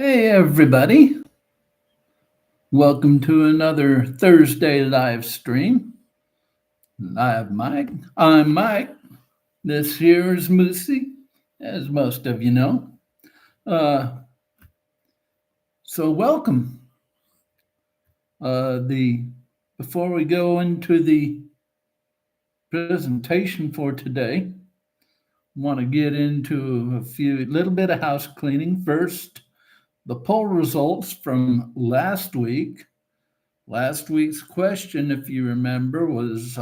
Hey, everybody. Welcome to another Thursday live stream. Live Mike. I'm Mike. This here is Moosey, as most of you know. Uh, so, welcome. The Before we go into the presentation for today, want to get into a little bit of house cleaning first. The poll results from last week. Last week's question, if you remember, was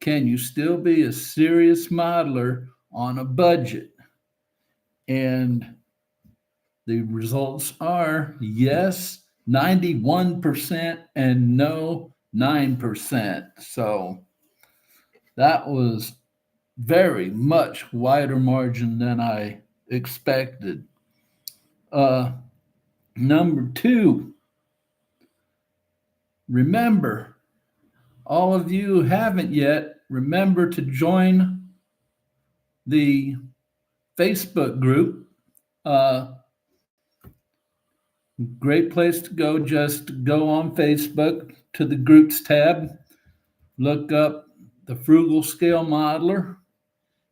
can you still be a serious modeler on a budget? And the results are yes, 91%, and no, 9%. So that was very much wider margin than I expected. Uh, Number two, remember, all of you who haven't yet, remember to join the Facebook group. Uh, Great place to go. Just go on Facebook to the groups tab, look up the Frugal Scale Modeler,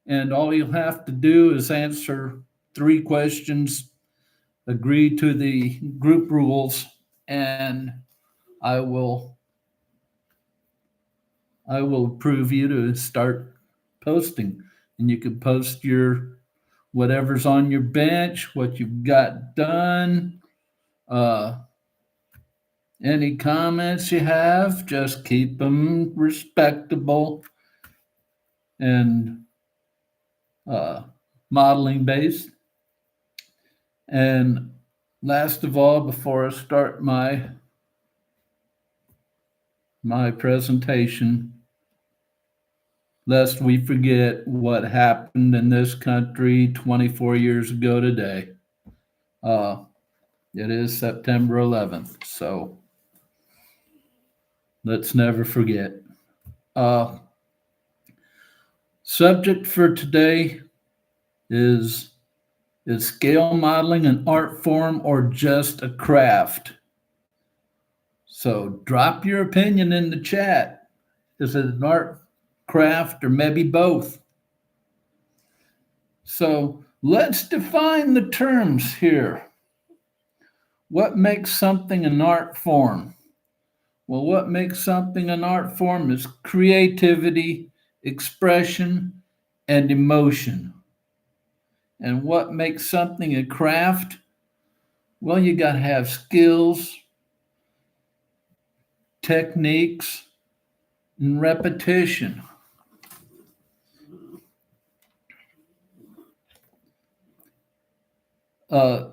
and all you'll have to do is answer three questions, agree to the group rules, and I will I will approve you to start posting. And you can post your whatever's on your bench, what you've got done, uh, any comments you have, just keep them respectable and uh, modeling based. And last of all, before I start my presentation, lest we forget what happened in this country 24 years ago today. Uh, it is September 11th, so let's never forget. Uh, Subject for today is scale modeling an art form or just a craft? So drop your opinion in the chat. Is it an art, craft, or maybe both? So let's define the terms here. What makes something an art form? Well, what makes something an art form is creativity, expression, and emotion. And what makes something a craft? Well, you got to have skills, techniques, and repetition. Uh,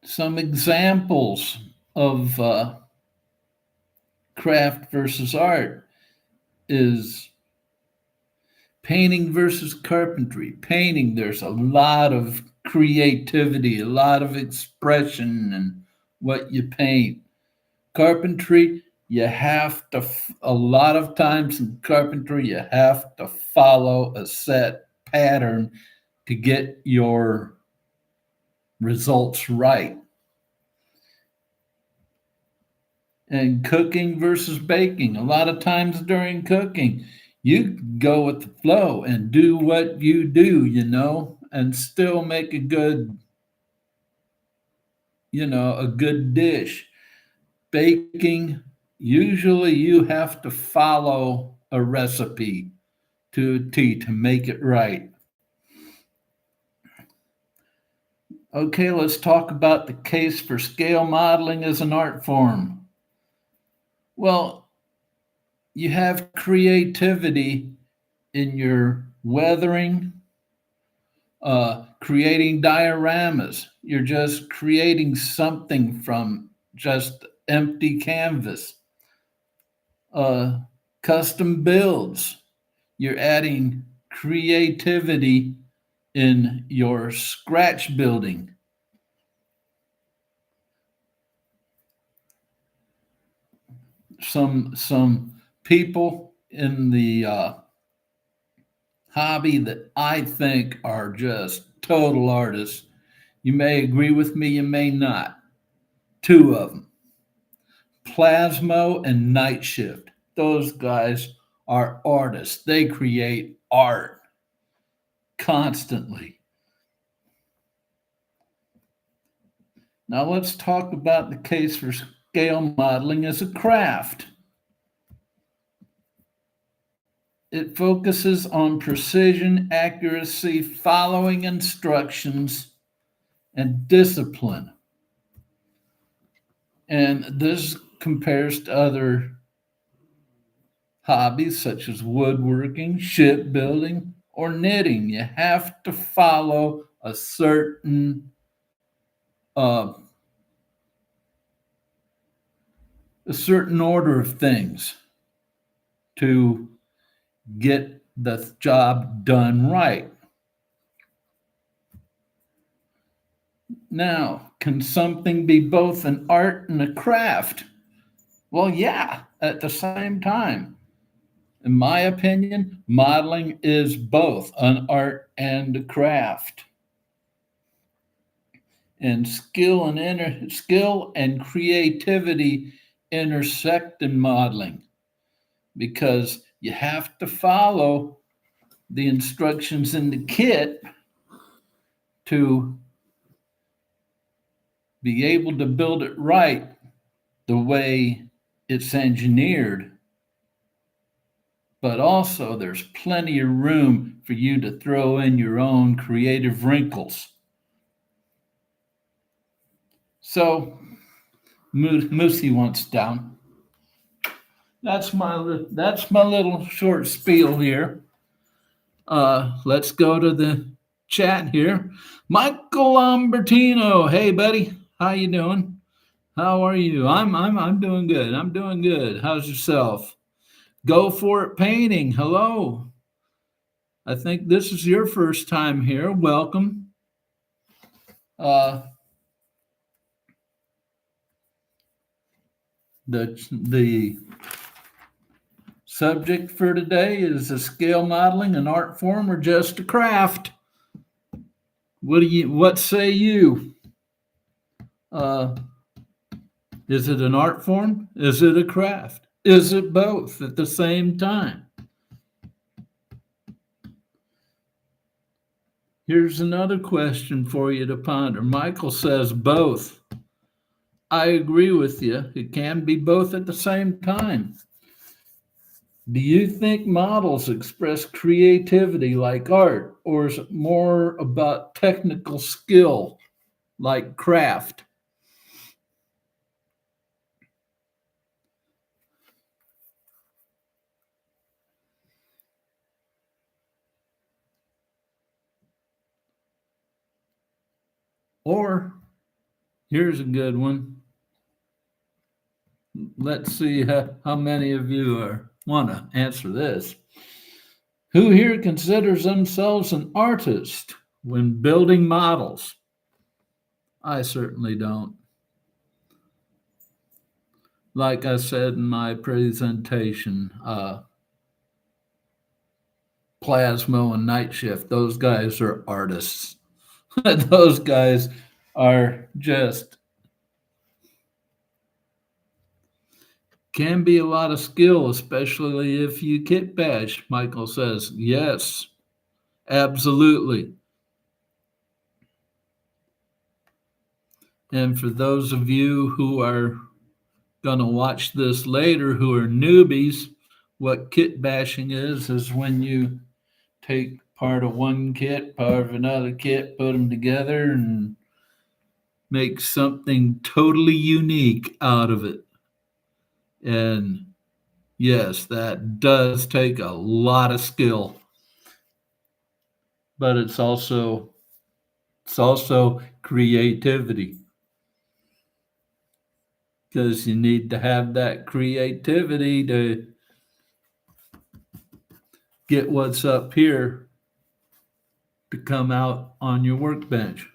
some examples of craft versus art is painting versus carpentry. Painting, there's a lot of creativity, a lot of expression in what you paint. Carpentry, you have to, a lot of times in carpentry, you have to follow a set pattern to get your results right. And cooking versus baking, a lot of times during cooking, you go with the flow and do what you do, and still make a good dish. Baking, usually you have to follow a recipe to a T to make it right. Okay, let's talk about the case for scale modeling as an art form. Well, you have creativity in your weathering, creating dioramas. You're just creating something from just empty canvas. Uh, Custom builds. You're adding creativity in your scratch building. Some people in the hobby that I think are just total artists. You may agree with me, you may not. Two of them, Plasmo and Night Shift. Those guys are artists. They create art constantly. Now let's talk about the case for scale modeling as a craft. It focuses on precision, accuracy, following instructions, and discipline. And this compares to other hobbies such as woodworking, shipbuilding, or knitting. You have to follow uh, a certain order of things to get the job done right. Now, can something be both an art and a craft? Well, yeah, at the same time. In my opinion, modeling is both an art and a craft. And skill and creativity intersect in modeling because you have to follow the instructions in the kit to be able to build it right the way it's engineered. But also, there's plenty of room for you to throw in your own creative wrinkles. So, Moosey wants down. That's my little short spiel here. Let's go to the chat here. Michael Lambertino, hey buddy, how you doing? How are you? I'm doing good. I'm doing good. How's yourself? Go for it painting. Hello. I think this is your first time here. Welcome. Uh, the subject for today is a scale modeling an art form or just a craft? What say you? Uh, is it an art form? Is it a craft? Is it both at the same time? Here's another question for you to ponder. Michael says both. I agree with you. It can be both at the same time. Do you think models express creativity like art, or is it more about technical skill like craft? Or here's a good one. Let's see how many of you want to answer this. Who here considers themselves an artist when building models? I certainly don't. Like I said in my presentation, Plasmo and Night Shift, those guys are artists. Those guys are just, can be a lot of skill, especially if you kit bash, Michael says. Yes, absolutely. And for those of you who are going to watch this later who are newbies, what kit bashing is when you take part of one kit, part of another kit, put them together, and make something totally unique out of it. And yes, that does take a lot of skill, but it's also creativity because you need to have that creativity to get what's up here to come out on your workbench.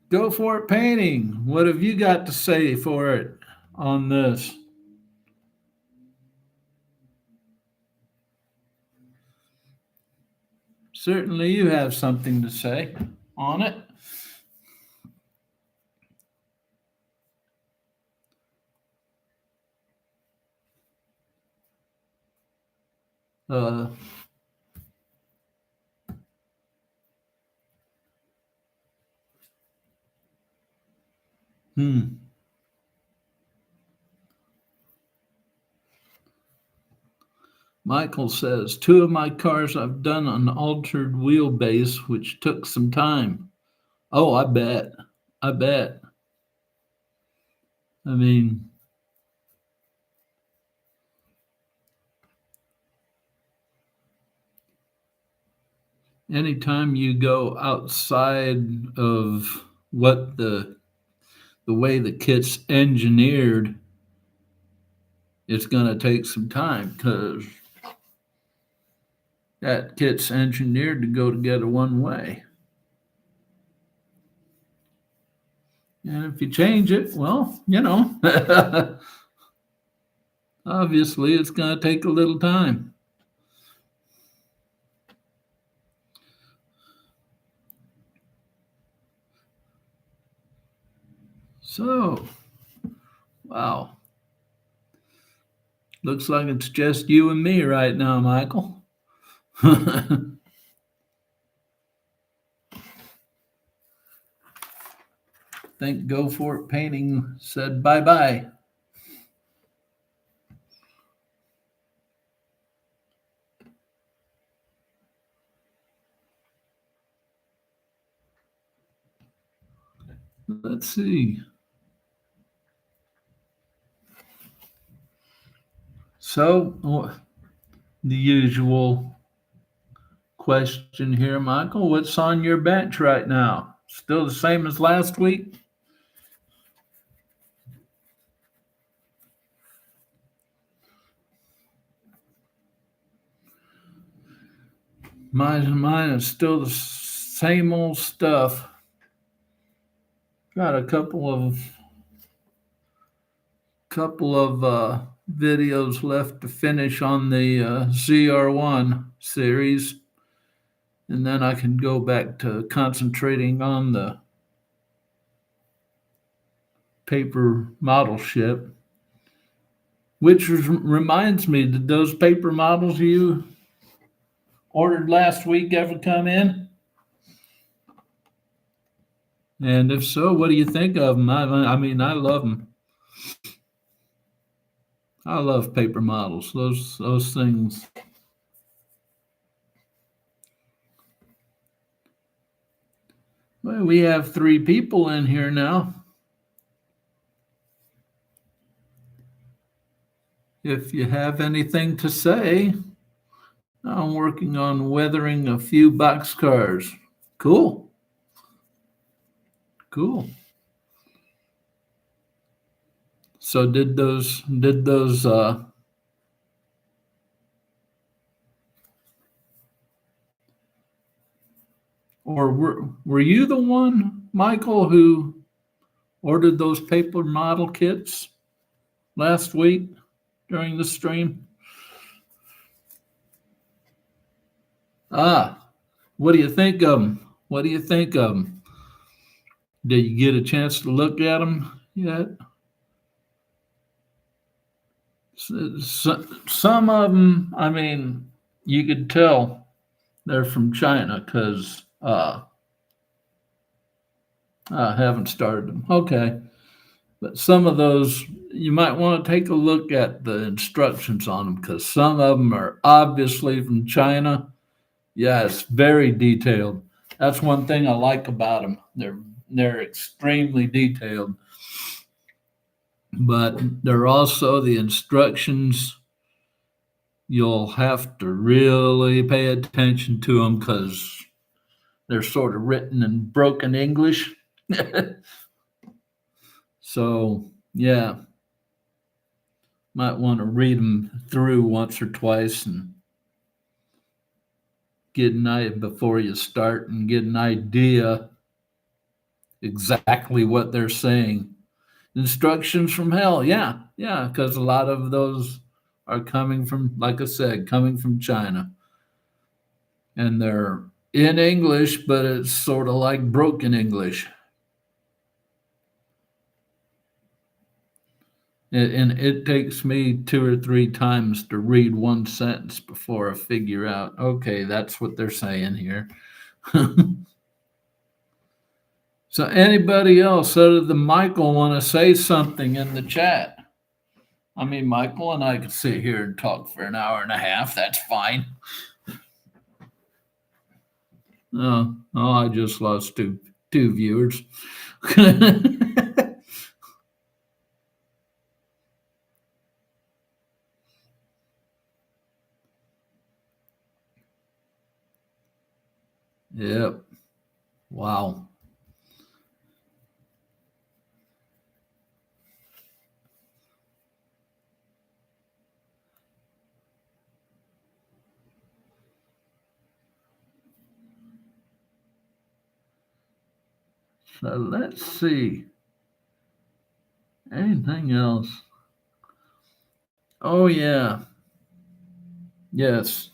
Go for it painting. What have you got to say for it on this? Certainly, you have something to say on it. Uh, hmm. Michael says, two of my cars I've done an altered wheelbase, which took some time. Oh, I bet. I bet. I mean, anytime you go outside of what the way the kit's engineered, it's going to take some time because that kit's engineered to go together one way. And if you change it, well, obviously it's going to take a little time. So, wow. Looks like it's just you and me right now, Michael. Think Go For It Painting said bye bye. Let's see. So, the usual question here, Michael. What's on your bench right now? Still the same as last week? Mine is still the same old stuff. Got a couple of videos left to finish on the ZR1 series, and then I can go back to concentrating on the paper model ship. Which reminds me, did those paper models you ordered last week ever come in? And if so, what do you think of them? I mean, I love them. I love paper models. Those things. Well, we have 3 people in here now. If you have anything to say, I'm working on weathering a few boxcars. Cool. Cool. So did those or were you the one, Michael, who ordered those paper model kits last week during the stream? Ah, what do you think of them? What do you think of them? Did you get a chance to look at them yet? Some of them, I mean, you could tell they're from China because I haven't started them. Okay. But some of those, you might want to take a look at the instructions on them because some of them are obviously from China. Yes, very detailed. That's one thing I like about them. They're extremely detailed. But they're also the instructions. You'll have to really pay attention to them because they're sort of written in broken English. So, yeah, might want to read them through once or twice and get an idea before you start and get an idea exactly what they're saying. Instructions from hell, yeah, yeah, because a lot of those are coming from, like I said, coming from China. and they're in English, but it's sort of like broken English. And it takes me two or three times to read one sentence before I figure out, okay, that's what they're saying here. So, anybody else other than Michael want to say something in the chat? I mean, Michael and I could sit here and talk for an hour and a half. That's fine. Oh, I just lost two viewers. Yep. Wow. So let's see. Anything else? Oh, yeah. Yes.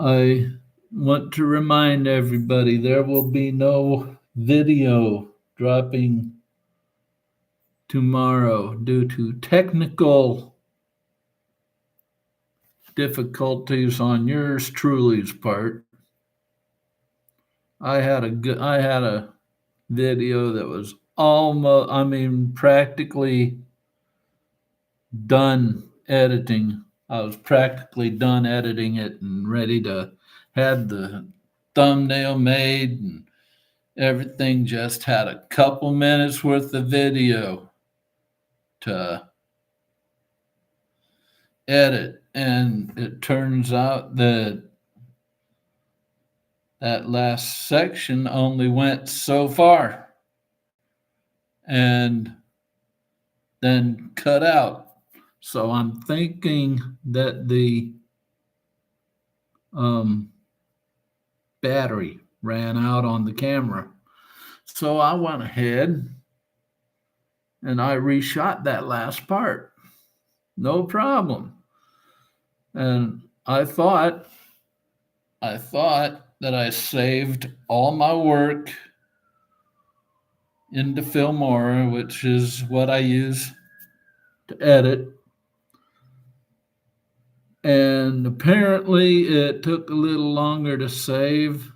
I want to remind everybody there will be no video dropping tomorrow due to technical difficulties on yours truly's part. I had a video that was almost, I mean, practically done editing. I was practically done editing it and ready to have the thumbnail made, and everything. Just had a couple minutes worth of video to edit, and it turns out that that last section only went so far and then cut out. So I'm thinking that the um, battery ran out on the camera. So I went ahead and I reshot that last part. No problem. And I thought that I saved all my work into Filmora, which is what I use to edit. And apparently it took a little longer to save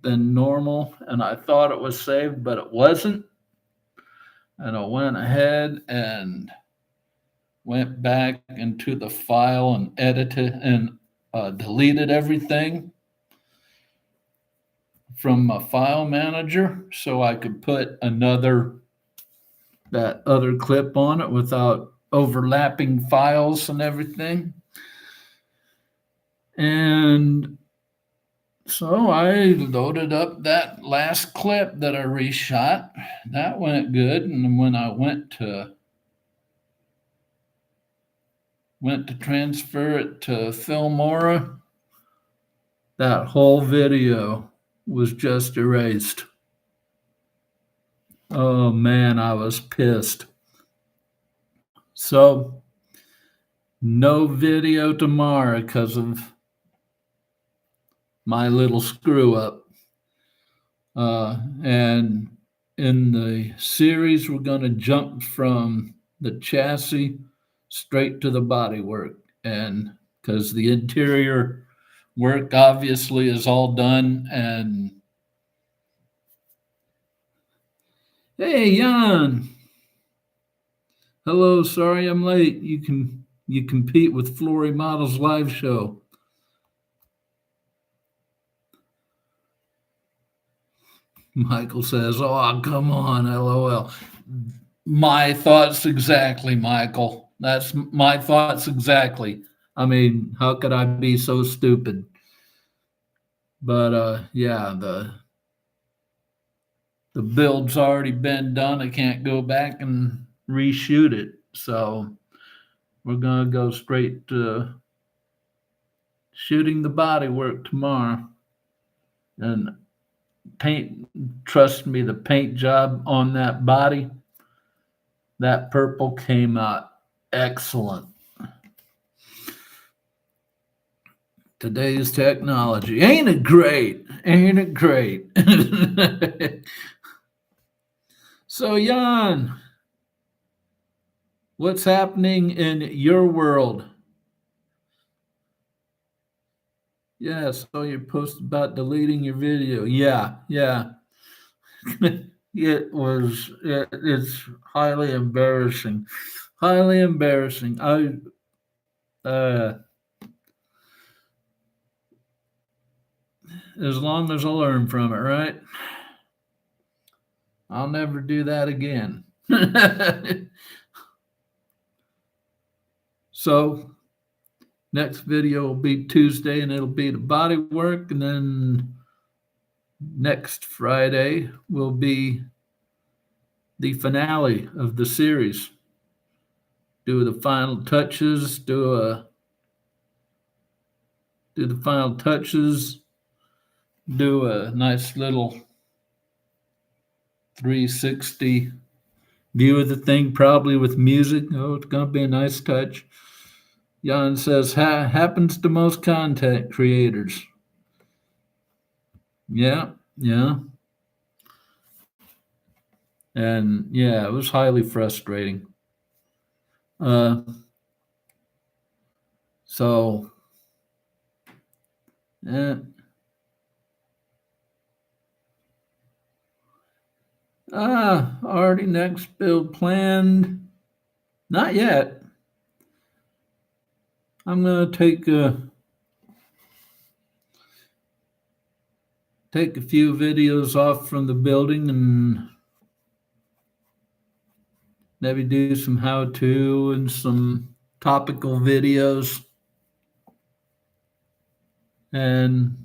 than normal. And I thought it was saved, but it wasn't. And I went ahead and went back into the file and edited and deleted everything from my file manager so I could put that other clip on it without overlapping files and everything. And so I loaded up that last clip that I reshot. That went good. And when I went to transfer it to Filmora, that whole video was just erased. Oh man, I was pissed. So, no video tomorrow because of my little screw up. And in the series, we're going to jump from the chassis straight to the bodywork. And because the interior work obviously is all done. And hey, Jan. Hello, sorry I'm late. You compete with Flory Models live show. Michael says, "Oh, come on, LOL." My thoughts exactly, Michael. That's my thoughts exactly. I mean, how could I be so stupid? But yeah, the build's already been done. I can't go back and reshoot it. So we're gonna go straight to shooting the body work tomorrow. And paint, trust me, the paint job on that body, that purple came out excellent. Today's technology. Ain't it great? Ain't it great? So, Jan, what's happening in your world? Yeah, so you post about deleting your video. Yeah, yeah. It's highly embarrassing. Highly embarrassing. Uh as long as I learn from it, right? I'll never do that again. So next video will be Tuesday and it'll be the body work, and then next Friday will be the finale of the series. Do the final touches, do the final touches, do a nice little 360 view of the thing, probably with music. Oh, it's going to be a nice touch. Jan says, happens to most content creators. Yeah, yeah. And yeah, it was highly frustrating. Uh, so, eh, already next build planned. Not yet. I'm going to take a few videos off from the building and maybe do some how-to and some topical videos. And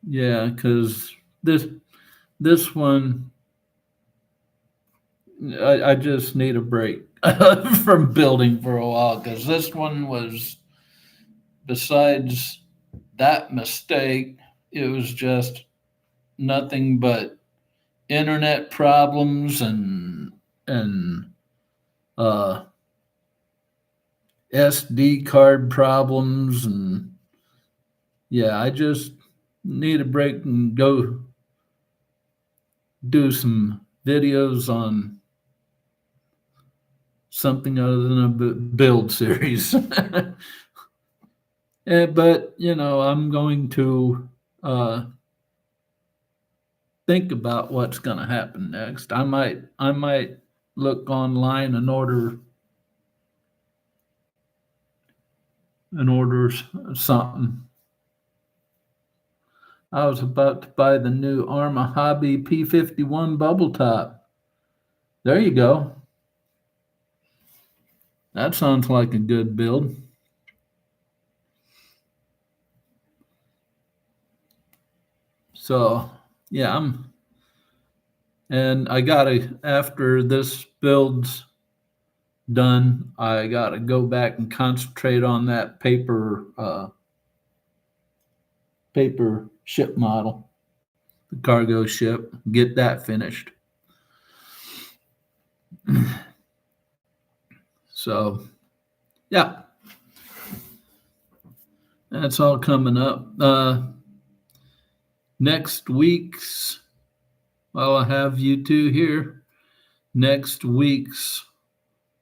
yeah, because this one, I just need a break from building for a while, because this one was, besides that mistake, it was just nothing but internet problems and uh, SD card problems, and yeah, I just need a break and go do some videos on something other than a build series. But I'm going to think about what's going to happen next. I might look online and order something. I was about to buy the new Arma Hobby P51 bubble top. There you go. That sounds like a good build. So yeah, and I gotta, after this build's done, I gotta go back and concentrate on that paper ship model, the cargo ship, get that finished. So yeah, that's all coming up. Next week's, well, I have you two here. Next week's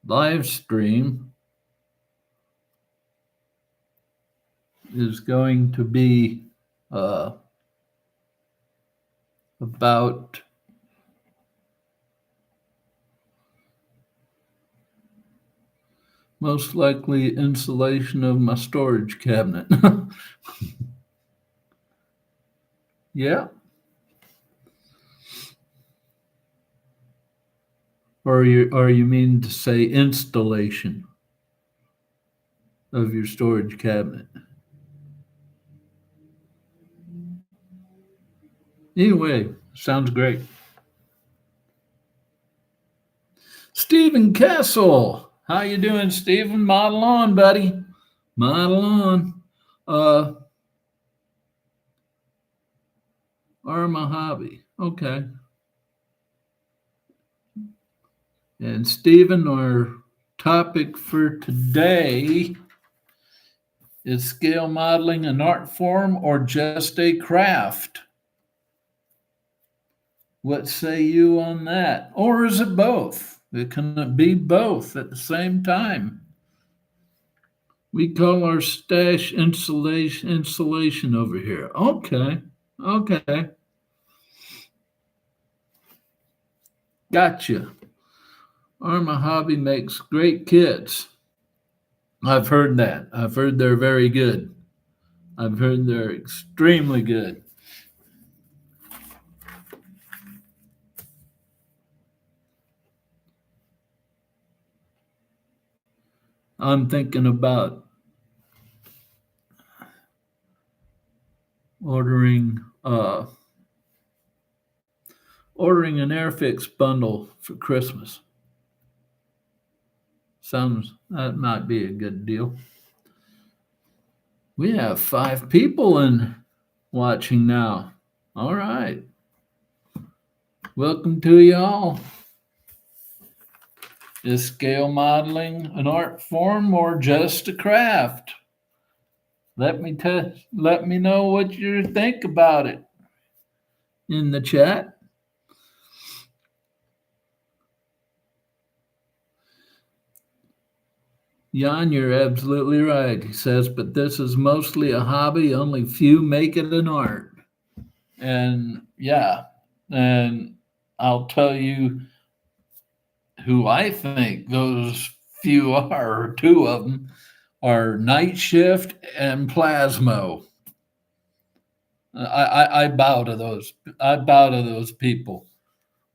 live stream is going to be about most likely insulation of my storage cabinet. Yeah. Or you mean to say installation of your storage cabinet? Anyway, sounds great. Stephen Castle, how you doing, Stephen? Model on, buddy. Model on. Arma Hobby. Okay. And Stephen, our topic for today Is scale modeling an art form or just a craft? What say you on that? Or is it both? It can be both at the same time. We call our stash insulation over here. Okay. Okay. Gotcha. Arma Hobby makes great kits. I've heard that. I've heard they're very good. I've heard they're extremely good. I'm thinking about ordering ordering an Airfix bundle for Christmas. Sounds that might be a good deal. We have 5 people in watching now. All right. Welcome to y'all. Is scale modeling an art form or just a craft? Let me know what you think about it in the chat. Jan, you're absolutely right. He says, but this is mostly a hobby. Only few make it an art. And yeah, and I'll tell you who I think those few are, or 2 of them, are Night Shift and Plasmo. I bow to those. I bow to those people.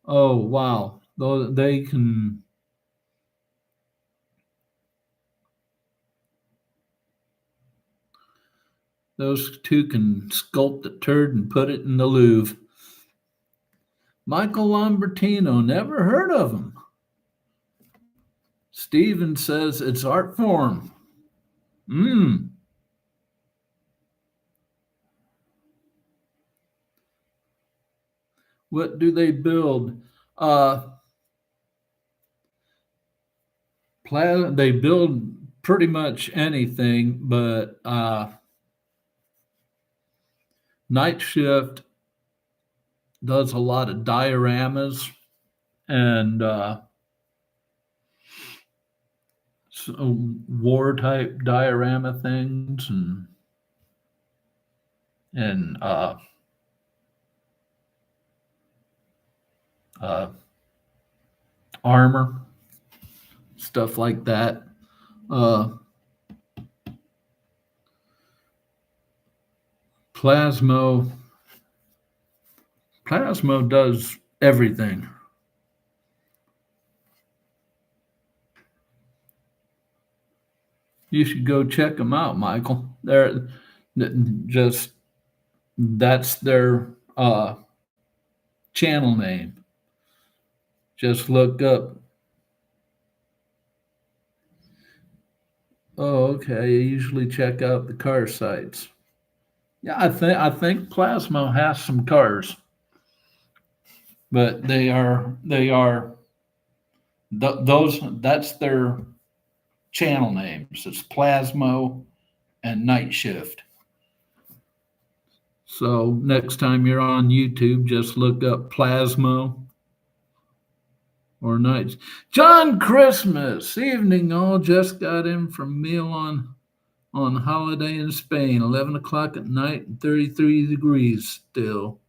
Oh wow, they can. Those 2 can sculpt a turd and put it in the Louvre. Michael Lambertino, never heard of him. Steven says it's art form. What do they build? They build pretty much anything, but Night Shift does a lot of dioramas and war type diorama things and armor, stuff like that. Plasmo does everything. You should go check them out, Michael. They're just that's their channel name. Just look up. Oh, okay. I usually check out the car sites. Yeah, I think Plasmo has some cars, but they are those that's their channel names. It's Plasmo and Night Shift. So next time you're on YouTube, just look up Plasmo or Nights. John Christmas evening. All just got in from meal on holiday in Spain. 11 o'clock at night and 33 degrees still.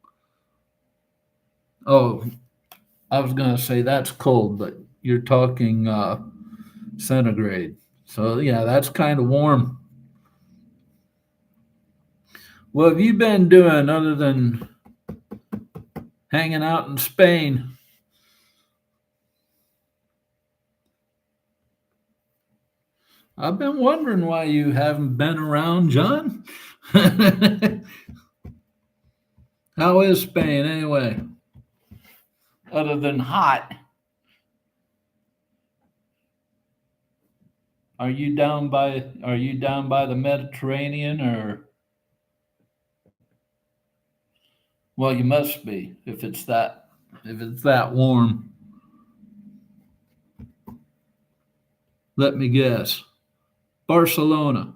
Oh, I was gonna say that's cold, but you're talking centigrade. So yeah, that's kind of warm. What have you been doing other than hanging out in Spain? I've been wondering why you haven't been around, John. How is Spain anyway? Other than hot. Are you down by the Mediterranean or well you must be if it's that warm. Let me guess. Barcelona.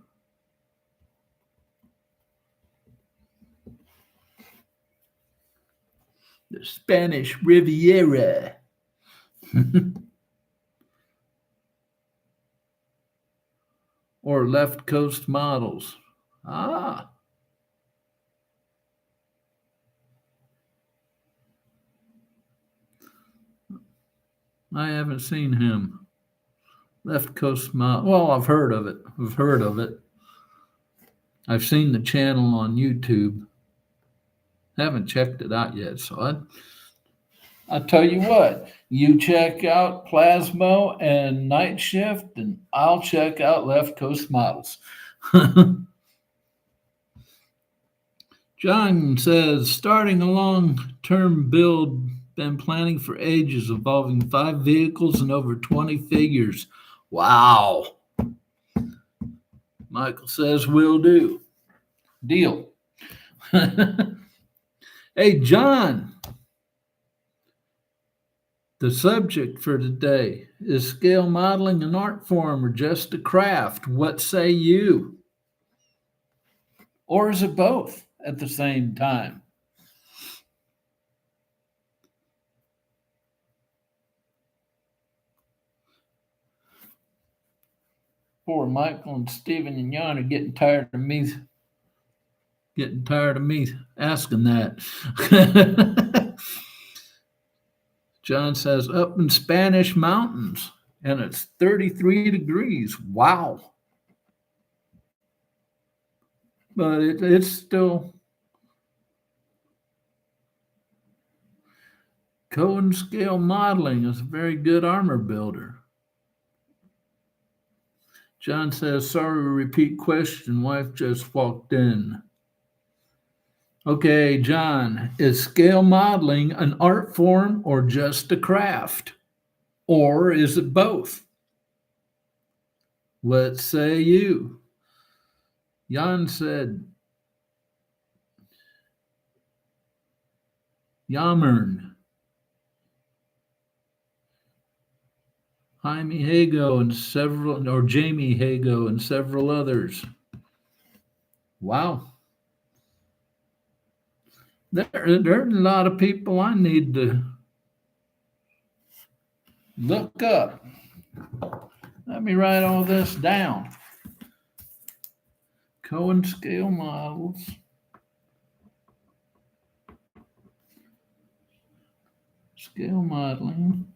the Spanish Riviera. Or left coast models. Ah, I haven't seen him. Left coast model. Well, I've heard of it. I've seen the channel on YouTube. Haven't checked it out yet. So I'll tell you what, you check out Plasmo and Night Shift, and I'll check out Left Coast Models. John says, starting a long-term build, been planning for ages, involving 5 vehicles and over 20 figures. Wow. Michael says, will do. Deal. Hey, John. The subject for today is scale modeling an art form or just a craft? What say you? Or is it both at the same time? Poor Michael and Stephen and Jan are getting tired of me asking that. John says, up in Spanish mountains, and it's 33 degrees. Wow. But it's still Cohen scale modeling is a very good armor builder. John says, sorry, repeat question. Wife just walked in. Okay, John, is scale modeling an art form or just a craft? Or is it both? What say you? Jan said, Yammern, Jaime Hago and Jamie Hago and several others. Wow. There are a lot of people I need to look up. Let me write all this down. Cohen scale models. Scale modeling.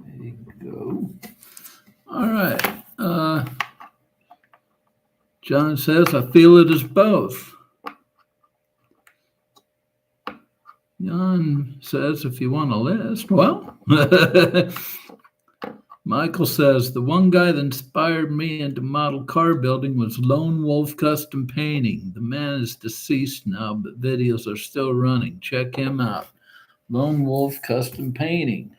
There you go. All right. John says, I feel it is both. Jan says, if you want a list, well, Michael says, the one guy that inspired me into model car building was Lone Wolf Custom Painting. The man is deceased now, but videos are still running. Check him out. Lone Wolf Custom Painting.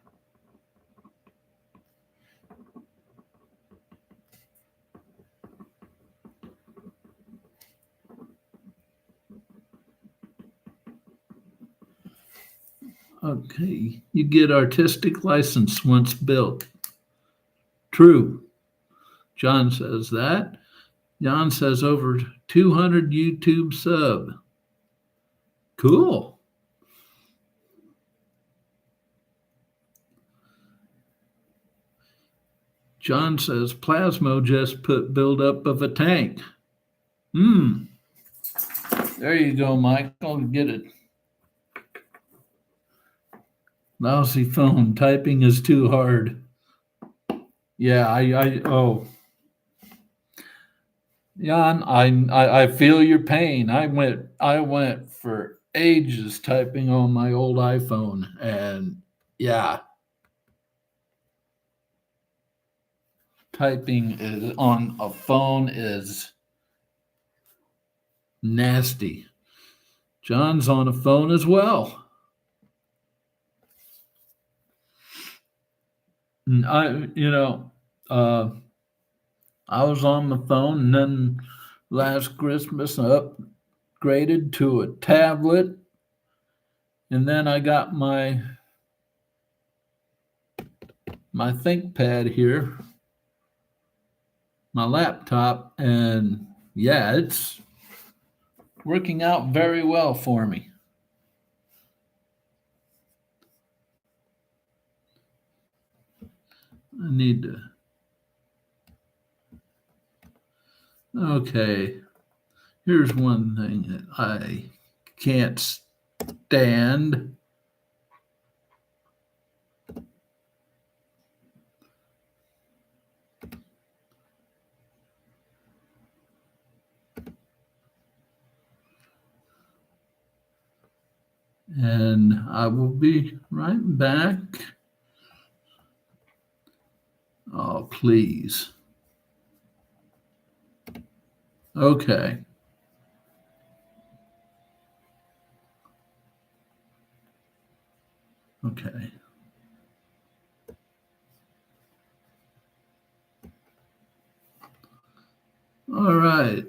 Okay, you get artistic license once built. True. John says that. Jan says over 200 YouTube sub. Cool. John says Plasmo just put build up of a tank. There you go, Michael. Get it. Lousy phone. Typing is too hard. Yeah, Jan, I feel your pain. I went for ages typing on my old iPhone, and yeah, typing on a phone is nasty. John's on a phone as well. And I was on the phone, and then last Christmas I upgraded to a tablet, and then I got my ThinkPad here, my laptop, and yeah, it's working out very well for me. I need to. Okay, here's one thing that I can't stand. And I will be right back. Oh, please. Okay. Okay. All right.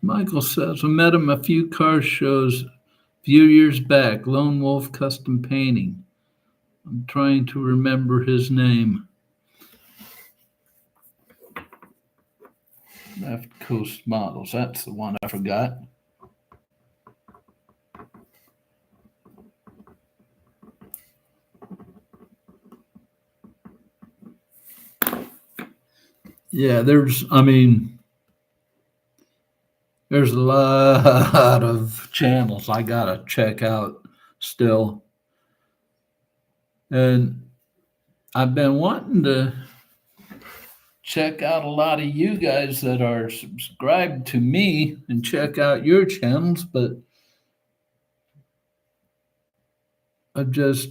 Michael says, I met him a few car shows a few years back. Lone Wolf Custom Painting. I'm trying to remember his name. Left Coast Models. That's the one I forgot. Yeah, there's a lot of channels I gotta check out still. And I've been wanting to check out a lot of you guys that are subscribed to me and check out your channels, but I just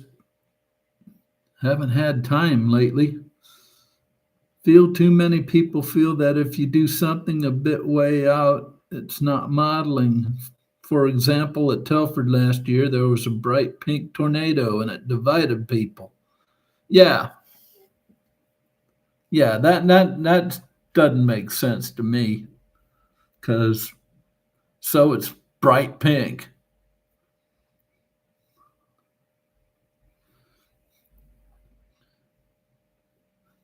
haven't had time lately. Feel too many people feel that if you do something a bit way out, it's not modeling. For example, at Telford last year, there was a bright pink tornado and it divided people. Yeah, yeah, that doesn't make sense to me because so it's bright pink.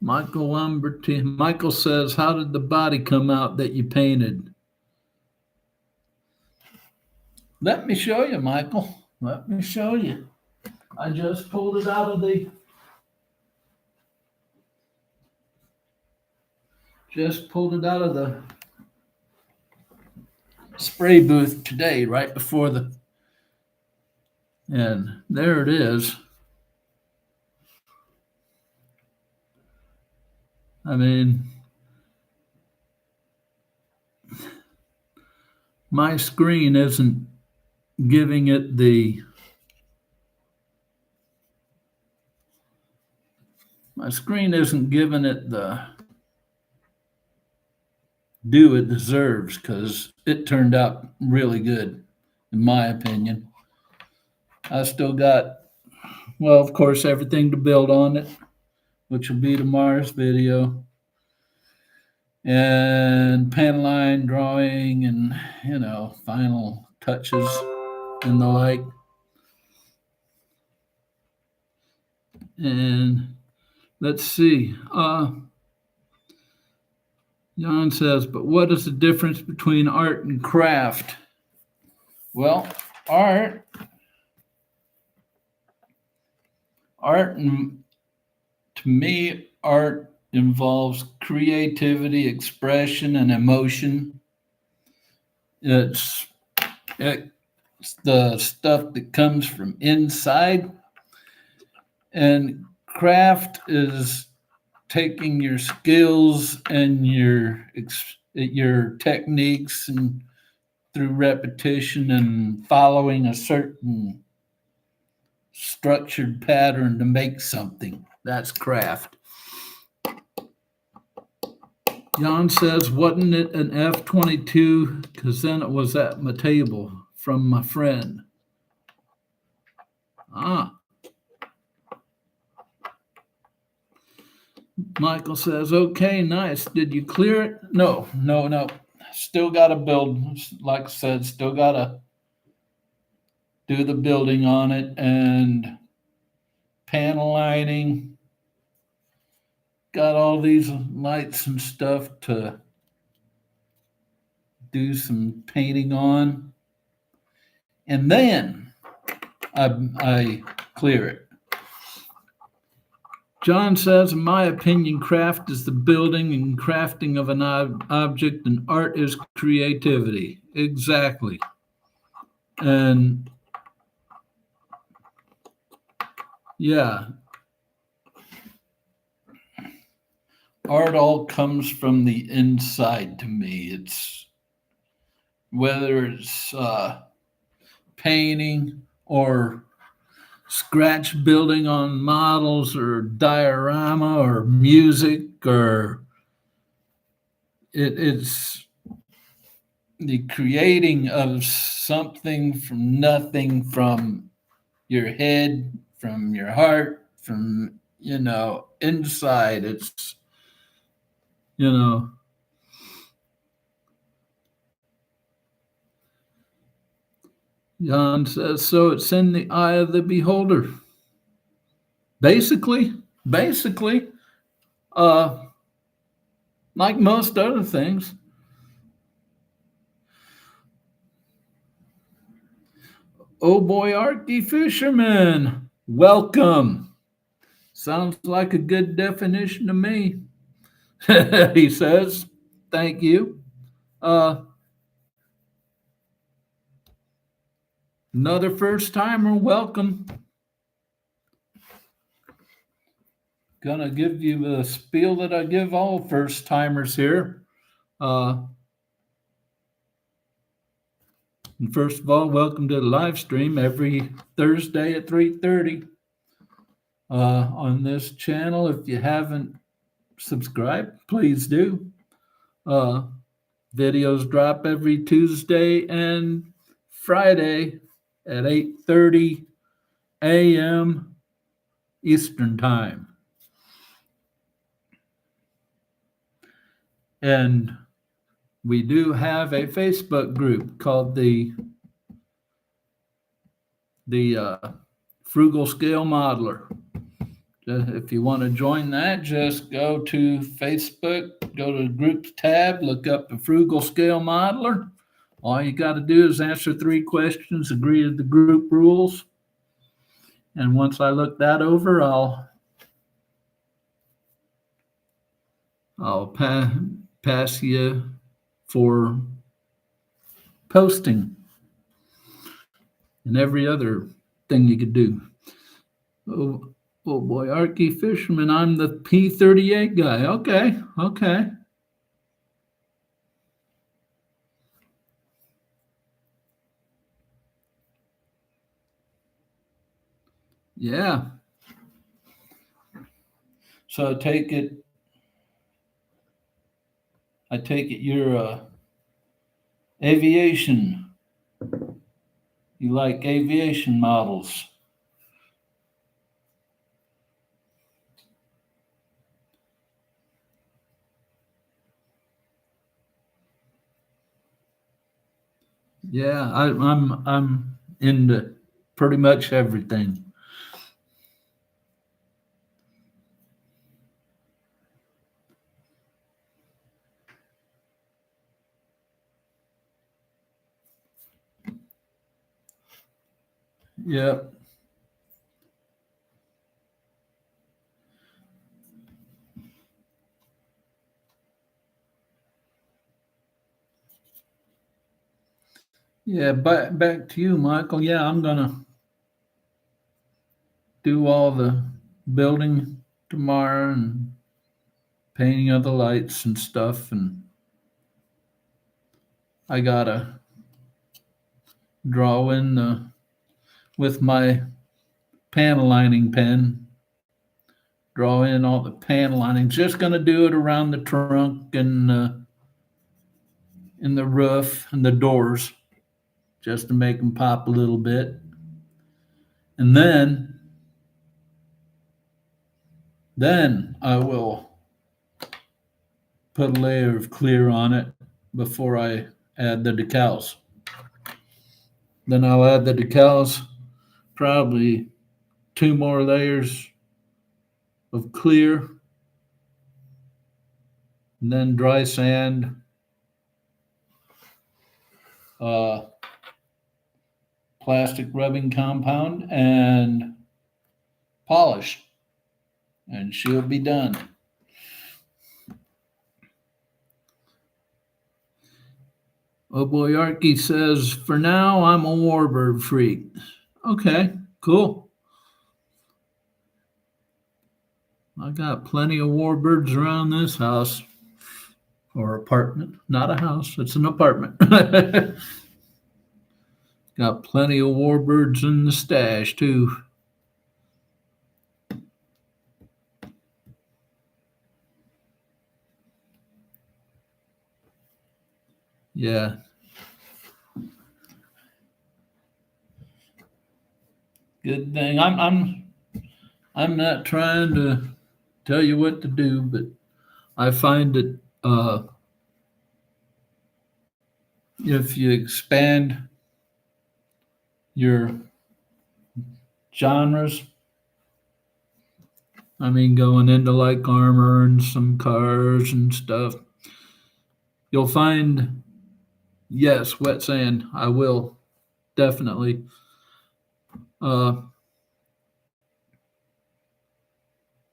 Michael says, how did the body come out that you painted? Let me show you, Michael. Let me show you. I just pulled it out of the spray booth today, right before and there it is. I mean, my screen isn't giving it the my screen isn't giving it the due it deserves because it turned out really good, in my opinion. I still got, well, of course, everything to build on it, which will be tomorrow's video, and pen line drawing and, final touches and the like. And let's see. Jan says, but what is the difference between art and craft? Well, art, and to me, art involves creativity, expression, and emotion. It's the stuff that comes from inside, and craft is taking your skills and your techniques and through repetition and following a certain structured pattern to make something. That's craft. Jan says, wasn't it an F-22? Because then it was at my table from my friend. Ah. Michael says, okay, nice. Did you clear it? No, no, no. Still got to build. Like I said, still got to do the building on it and panel lining. Got all these lights and stuff to do some painting on. And then I clear it. John says, in my opinion, craft is the building and crafting of an object, and art is creativity. Exactly. And yeah, art all comes from the inside to me. It's whether it's painting or scratch building on models or diorama or music or it's the creating of something from nothing, from your head, from your heart, from inside. It's you know Jan says, so it's in the eye of the beholder. Basically, uh like most other things. Oh boy, Arky Fisherman, welcome. Sounds like a good definition to me. He says, thank you. Uh, Another first timer, welcome. Gonna give you the spiel that I give all first timers here. Uh, and first of all, welcome to the live stream every Thursday at 3:30 on this channel. If you haven't subscribed, please do. Uh, Videos drop every Tuesday and Friday at 8:30 a.m. Eastern Time. And we do have a Facebook group called the Frugal Scale Modeler. If you want to join that, just go to Facebook, go to the groups tab, look up the Frugal Scale Modeler. All you got to do is answer 3 questions, agree to the group rules. And once I look that over, I'll pass you for posting and every other thing you could do. Oh boy, Arky Fisherman, I'm the P38 guy. Okay. Yeah. So I take it you're aviation. You like aviation models. Yeah, I'm into pretty much everything. Yeah. Yeah, back to you, Michael. Yeah, I'm gonna do all the building tomorrow and painting of the lights and stuff, and I gotta draw in with my panel lining pen, draw in all the panel lining. Just gonna do it around the trunk and in the roof and the doors, just to make them pop a little bit, and then Then I will put a layer of clear on it before I add the decals. Then I'll add the decals, probably two more layers of clear, and then dry sand, uh, plastic rubbing compound, and polish, and she'll be done. Oh boy, Arky says, for now, I'm a warbird freak. Okay, cool. I got plenty of warbirds around this house or apartment. Not a house, it's an apartment. Got plenty of warbirds in the stash, too. Yeah. Good thing. I'm not trying to tell you what to do, but I find that if you expand your genres, I mean, going into like armor and some cars and stuff, you'll find, yes, wet sand. I will definitely. Uh,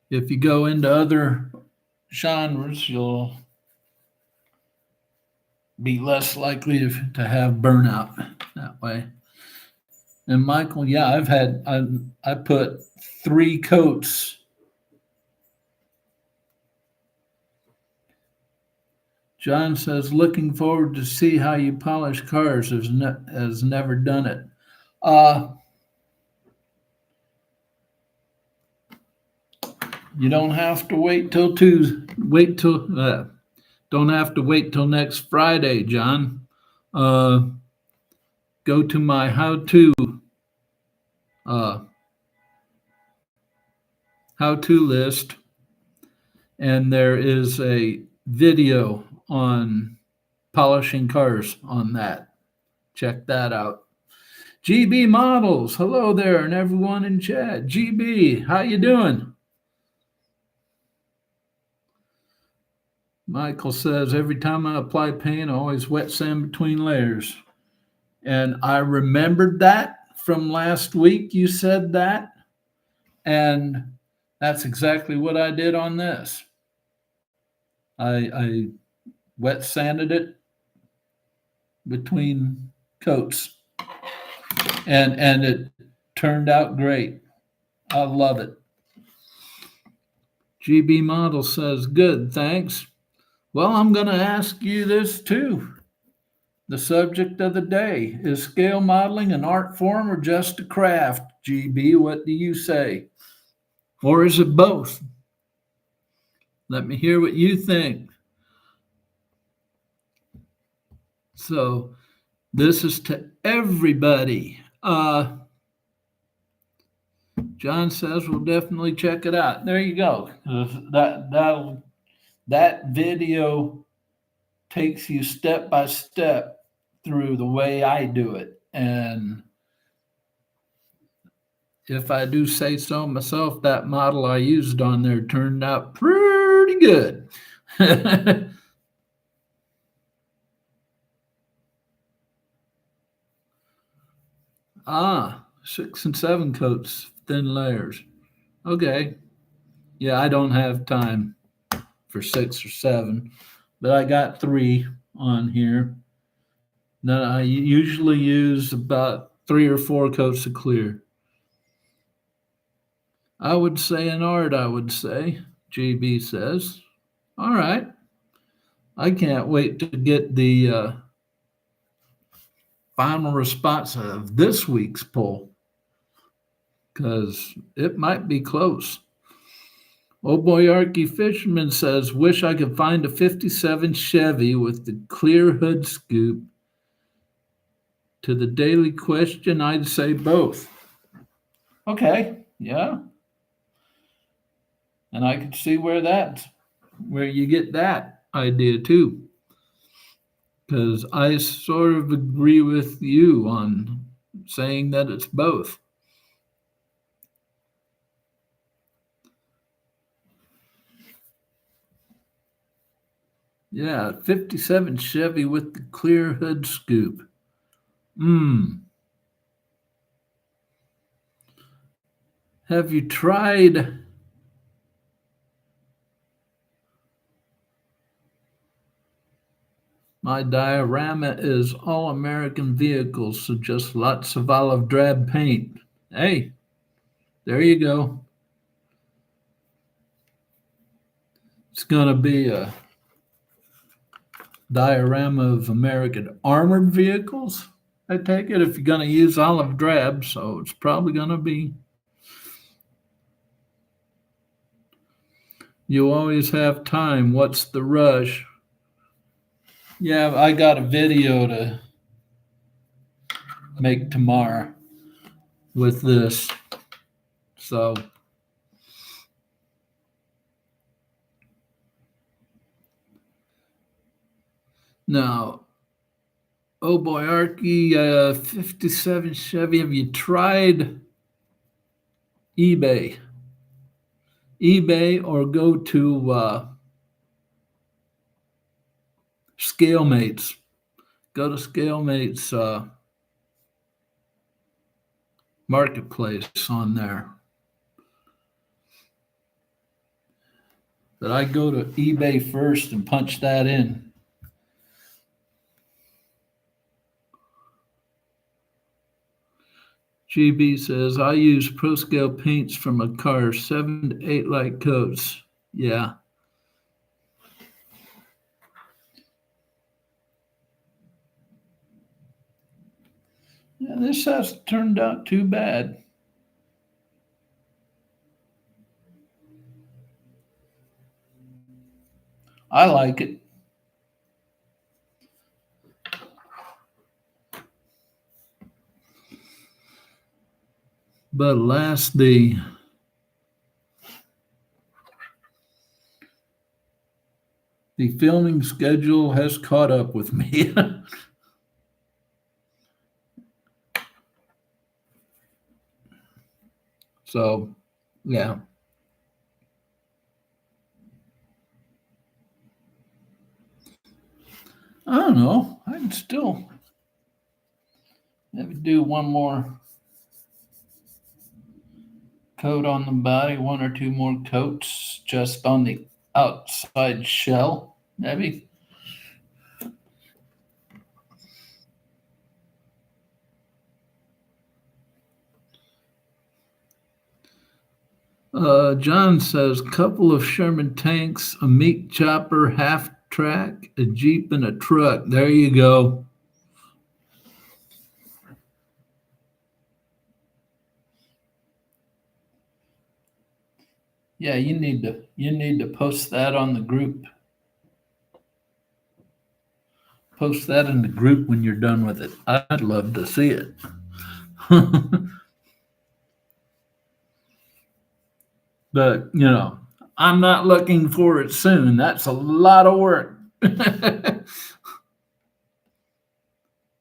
if you go into other genres, you'll be less likely to have burnout that way. And Michael, yeah, I put 3 coats. John says, looking forward to see how you polish cars. Has never done it. Uh, you don't have to wait till Tuesday. Don't have to wait till next Friday, John. Go to my uh, how-to list, and there is a video on polishing cars on that. Check that out. GB Models, hello there, and everyone in chat. GB, how you doing? Michael says, every time I apply paint, I always wet sand between layers. And I remembered that from last week. You said that. And that's exactly what I did on this. I wet sanded it between coats. And it turned out great. I love it. GB Model says, good, thanks. Well, I'm going to ask you this too. The subject of the day, is scale modeling an art form or just a craft? GB, what do you say? Or is it both? Let me hear what you think. So this is to everybody. John says we'll definitely check it out. There you go. That video takes you step by step through the way I do it. And if I do say so myself, that model I used on there turned out pretty good. 6 and 7 coats, thin layers. Okay. Yeah, I don't have time for 6 or 7, but I got 3 on here. Now I usually use about 3 or 4 coats of clear. I would say an art, GB says. All right. I can't wait to get the final response of this week's poll because it might be close. Oh boy, Arky Fisherman says, wish I could find a 57 Chevy with the clear hood scoop. To the daily question, I'd say both. Okay, yeah. And I could see where you get that idea too. Because I sort of agree with you on saying that it's both. Yeah, 57 Chevy with the clear hood scoop. Have you tried? My diorama is all American vehicles, so just lots of olive drab paint. Hey, there you go. It's going to be a diorama of American armored vehicles. I take it if you're going to use olive drab, so it's probably going to be. You always have time. What's the rush? Yeah, I got a video to make tomorrow with this. So now, oh boy, Arky, 57 Chevy. Have you tried eBay? eBay or go to ScaleMates. Go to ScaleMates marketplace on there. But I go to eBay first and punch that in. GB says, I use Pro Scale paints from a car, 7 to 8 light coats. Yeah. Yeah, this hasn't turned out too bad. I like it. But alas, the filming schedule has caught up with me. So, yeah. I don't know. I can still maybe do one more coat on the body, one or two more coats just on the outside shell, maybe. John says, couple of Sherman tanks, a meat chopper, half track, a Jeep, and a truck. There you go. Yeah, you need to post that on the group. Post that in the group when you're done with it. I'd love to see it. But, I'm not looking for it soon. That's a lot of work.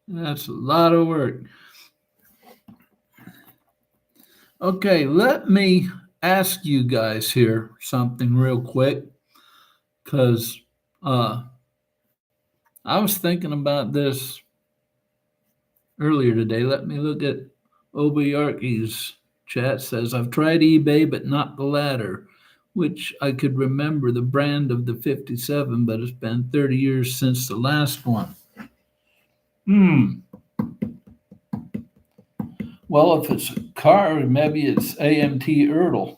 That's a lot of work. Okay, let me ask you guys here something real quick because I was thinking about this earlier today. Let me look at Obiarki's chat. Says, I've tried eBay, but not the latter, which I could remember the brand of the 57, but it's been 30 years since the last one. Well, if it's a car, maybe it's AMT Ertl.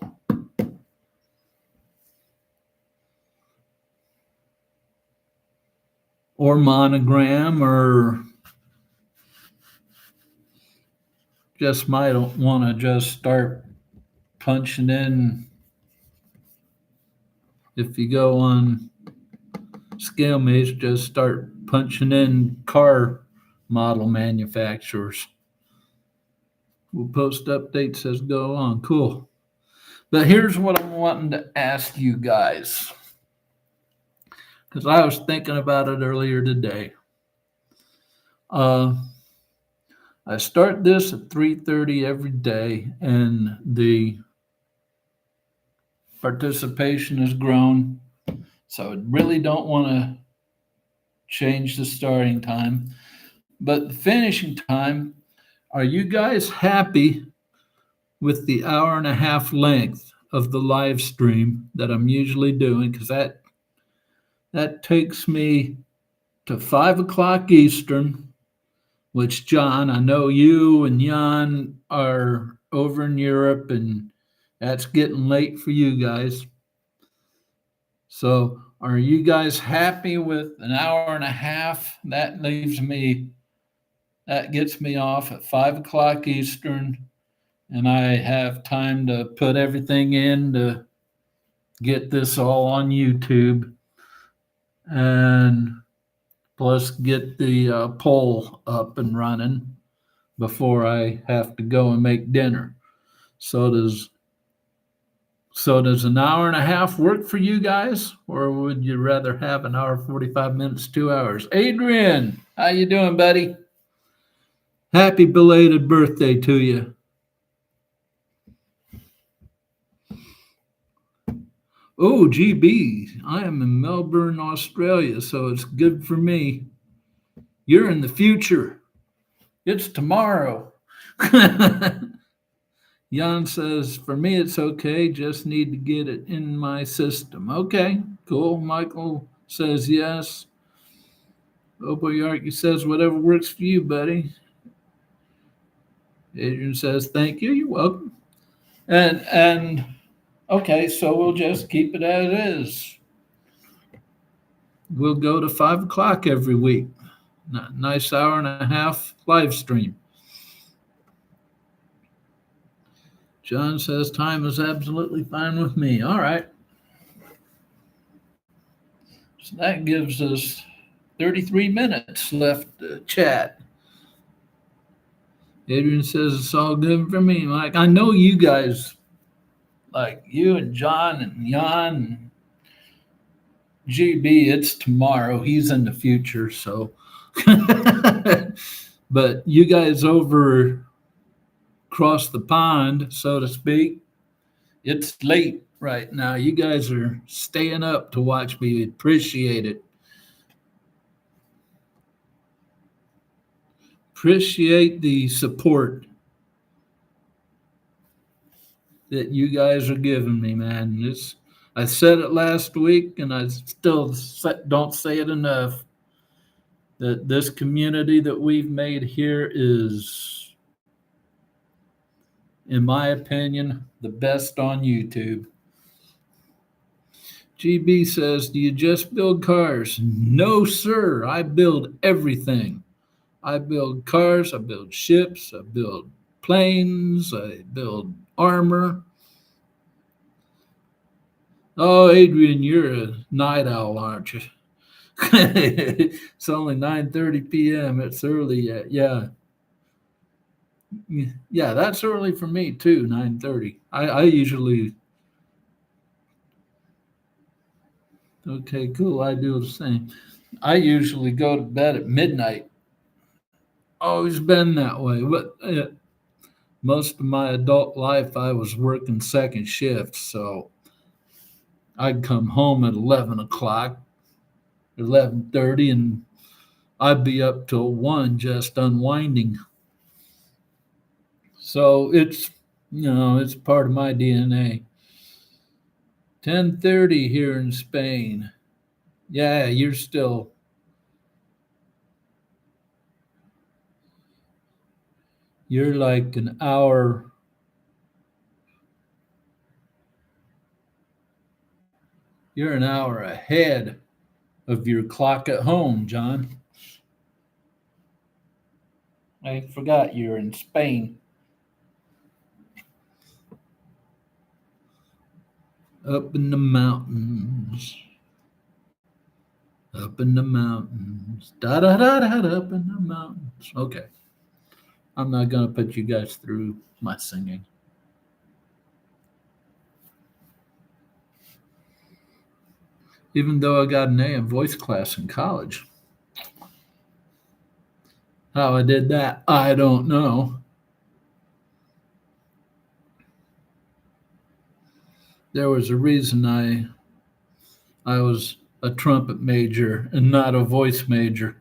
Or Monogram, or just might want to just start punching in. If you go on ScaleMates, just start punching in car model manufacturers. We'll post updates as go on. Cool. But here's what I'm wanting to ask you guys, because I was thinking about it earlier today. Uh, I start this at 3:30 every day, and the participation has grown. So I really don't want to change the starting time. But the finishing time, are you guys happy with the hour and a half length of the live stream that I'm usually doing? Because that takes me to 5 o'clock Eastern, which, John, I know you and Jan are over in Europe, and that's getting late for you guys. So, are you guys happy with an hour and a half? That gets me off at 5 o'clock Eastern, and I have time to put everything in to get this all on YouTube, and plus get the poll up and running before I have to go and make dinner. So does an hour and a half work for you guys, or would you rather have an hour 45 minutes, 2 hours? Adrian, how you doing, buddy? Happy belated birthday to you. Oh, GB, I am in Melbourne, Australia, so it's good for me. You're in the future. It's tomorrow. Jan says, for me, it's okay. Just need to get it in my system. Okay, cool. Michael says yes. Oboyarki says, whatever works for you, buddy. Adrian says, thank you. You're welcome. And okay, so we'll just keep it as is. We'll go to 5 o'clock every week. Nice hour and a half live stream. John says time is absolutely fine with me. All right. So that gives us 33 minutes left to chat. Adrian says it's all good for me, Mike. I know you guys, like you and John and Jan and GB, it's tomorrow. He's in the future, so. But you guys over across the pond, so to speak, it's late right now. You guys are staying up to watch me. Appreciate it. Appreciate the support that you guys are giving me, man. I said it last week, and I still don't say it enough. That this community that we've made here is, in my opinion, the best on YouTube. GB says, do you just build cars? No, sir. I build everything. I build cars, I build ships, I build planes, I build armor. Oh, Adrian, you're a night owl, aren't you? It's only 9:30 p.m. It's early yet. Yeah. Yeah, that's early for me too, 9:30. I usually okay, cool. I do the same. I usually go to bed at midnight. Always been that way. But most of my adult life, I was working second shift, so I'd come home at 11 o'clock, 11:30, and I'd be up till 1 just unwinding. So it's part of my DNA. 10:30 here in Spain. Yeah, you're like an hour. You're an hour ahead of your clock at home, John. I forgot you're in Spain. Up in the mountains. Up in the mountains. Da da da da up in the mountains. Okay. I'm not gonna put you guys through my singing. even though I got an A in voice class in college. How I did that, I don't know. There was a reason I was a trumpet major and not a voice major.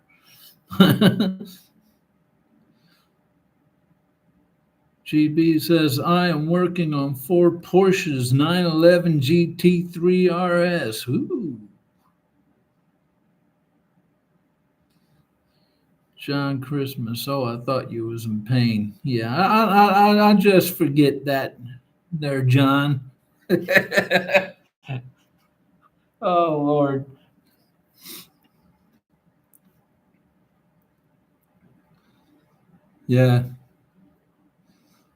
GB says, I am working on 4 Porsches 911 GT3 RS. Ooh. John Christmas. Oh, I thought you was in pain. Yeah, I just forget that there, John. Oh, Lord. Yeah,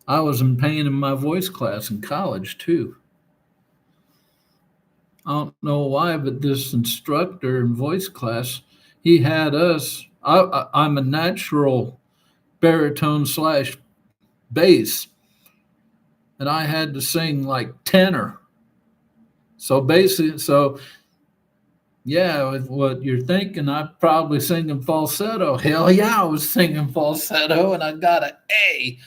I was in pain in my voice class in college, too. I don't know why, but this instructor in voice class, he had us. I'm a natural baritone slash bass, and I had to sing like tenor. So basically, so yeah, with what you're thinking, I'm probably singing falsetto. Hell yeah, I was singing falsetto, and I got an A.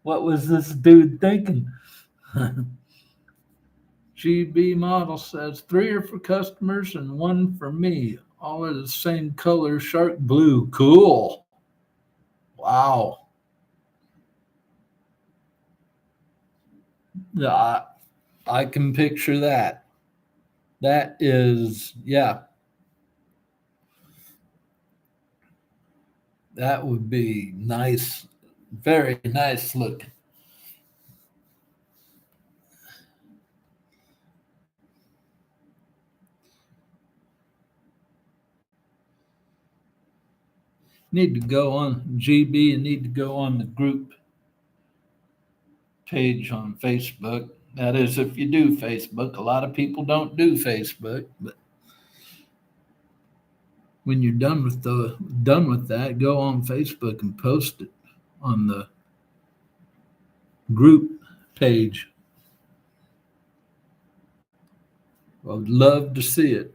What was this dude thinking? GB model says 3 are for customers and 1 for me. All are the same color, shark blue. Cool. Wow. Yeah, I can picture that. That is, yeah, that would be nice. Very nice looking. Need to go on GB and need to go on the group page on Facebook. That is, if you do Facebook. A lot of people don't do Facebook, but when you're done with that, go on Facebook and post it on the group page. I would love to see it.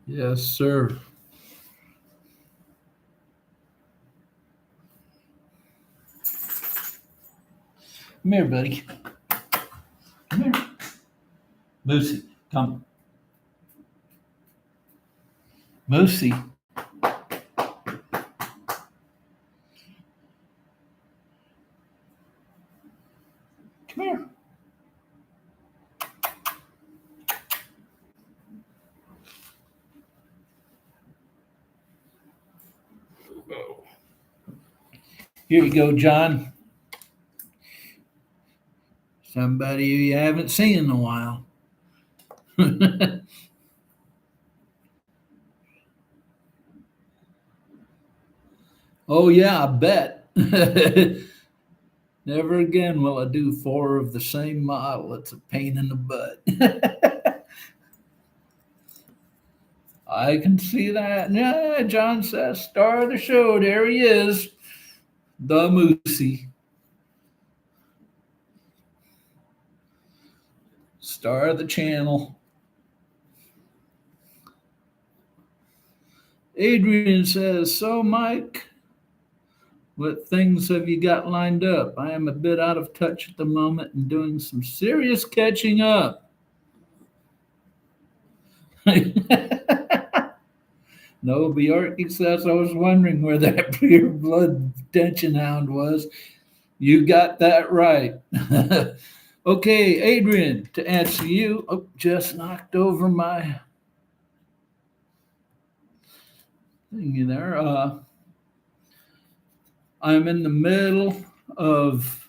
Yes, sir. Come here, buddy. Come here. Lucy, come. Moosey. Come here. Here you go, John. Somebody you haven't seen in a while. Oh, yeah, I bet. Never again will I do 4 of the same model. It's a pain in the butt. I can see that. Yeah, John says, star of the show. There he is, the Moosey. Star of the channel. Adrian says, so Mike, what things have you got lined up? I am a bit out of touch at the moment and doing some serious catching up. No, Bjorky says, I was wondering where that pure blood detention hound was. You got that right. Okay, Adrian, to answer you, oh, just knocked over my thingy there. I'm in the middle of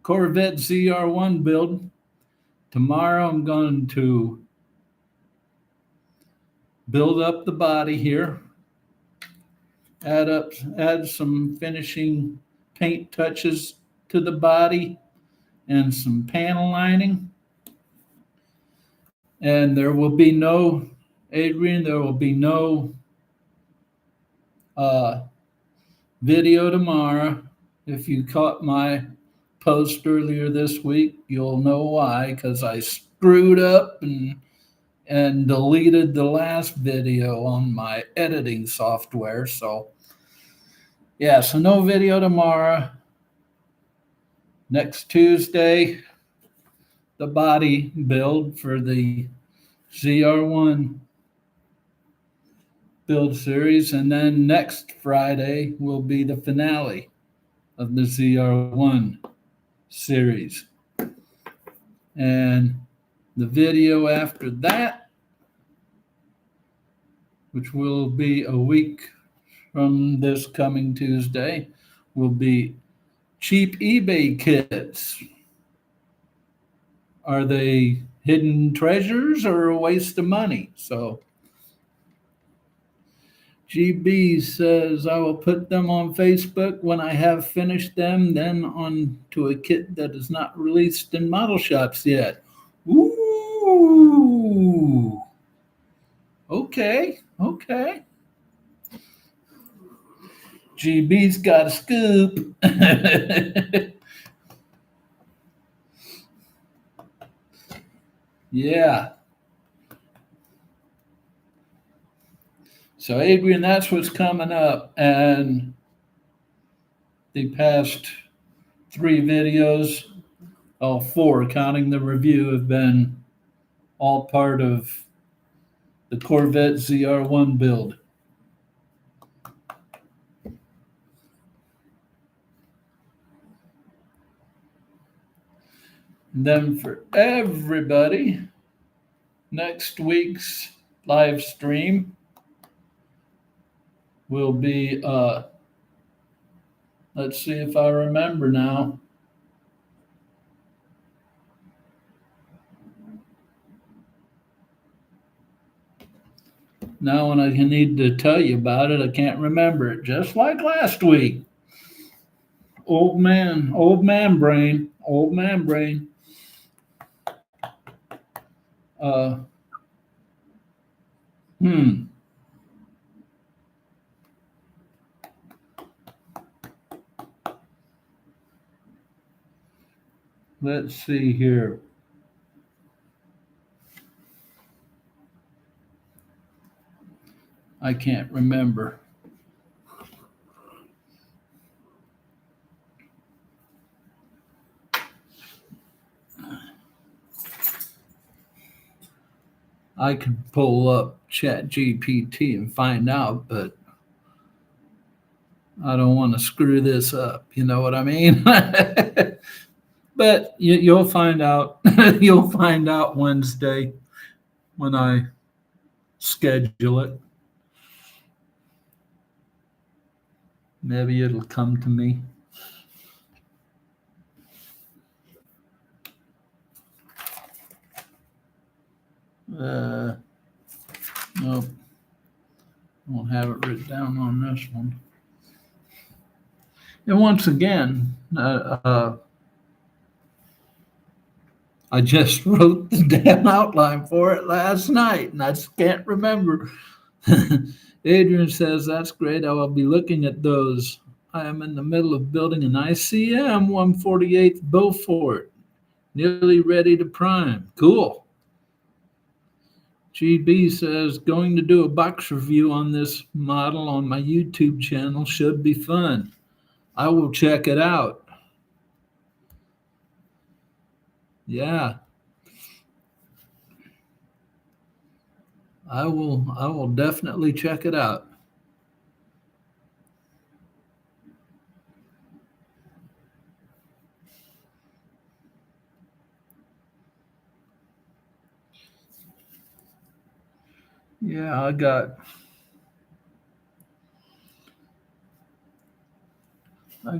Corvette ZR1 build. Tomorrow I'm going to build up the body here, add some finishing paint touches to the body and some panel lining. And there will be no, Adrian, there will be no video tomorrow. If you caught my post earlier this week, you'll know why, because I screwed up and deleted the last video on my editing software. So, yeah, so no video tomorrow. Next Tuesday, the body build for the ZR1 build series. And then next Friday will be the finale of the ZR1 series. And the video after that, which will be a week from this coming Tuesday, will be cheap eBay kits. Are they hidden treasures or a waste of money? So GB says, I will put them on Facebook when I have finished them, then on to a kit that is not released in model shops yet. Ooh. Okay. GB's got a scoop. Yeah. So, Adrian, that's what's coming up. And the past 3 videos, all 4, counting the review, have been all part of the Corvette ZR1 build. And then for everybody, next week's live stream will be, let's see if I remember now. Now when I need to tell you about it, I can't remember it, just like last week. Old man brain. Uh, Let's see here. I can't remember. I could pull up ChatGPT and find out, but I don't want to screw this up. You know what I mean? But you'll find out. You'll find out Wednesday when I schedule it. Maybe it'll come to me. Nope. Won't have it written down on this one. And once again, I just wrote the damn outline for it last night, and I just can't remember. Adrian says, that's great. I will be looking at those. I am in the middle of building an ICM 148th Beaufort, nearly ready to prime. Cool. GB says, going to do a box review on this model on my YouTube channel. Should be fun. I will check it out. Yeah. I will definitely check it out. Yeah, I got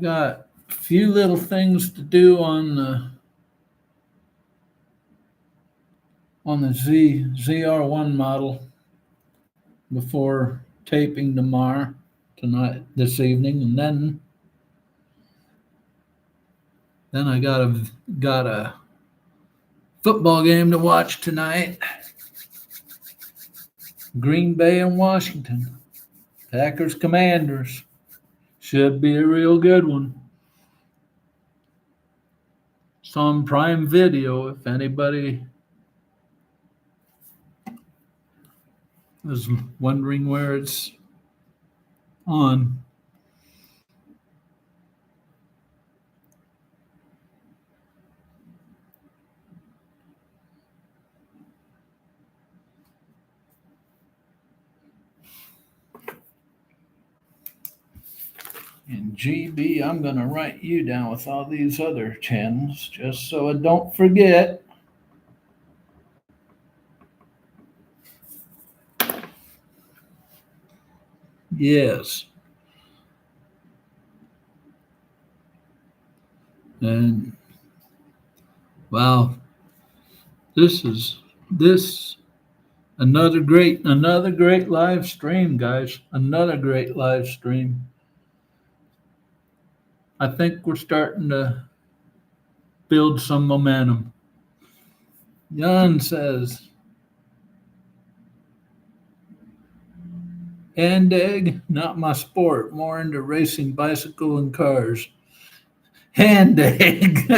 a few little things to do on the ZR1 model before taping this evening, and then I got a football game to watch tonight. Green Bay and Washington. Packers Commanders. Should be a real good one. It's on Prime Video if anybody is wondering where it's on. And GB, I'm going to write you down with all these other channels just so I don't forget. Yes. And wow, this another great live stream, guys. Another great live stream. I think we're starting to build some momentum. Jan says, hand egg, not my sport, more into racing bicycle and cars. Hand egg.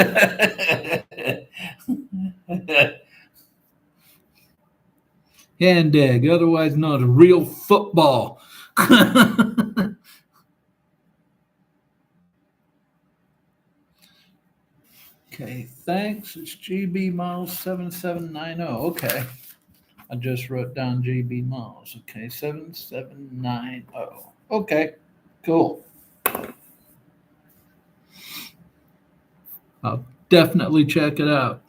Hand egg, otherwise known as real football. Okay, thanks. It's GB Miles 7790. Okay. I just wrote down GB Miles. Okay, 7790. Okay, cool. I'll definitely check it out.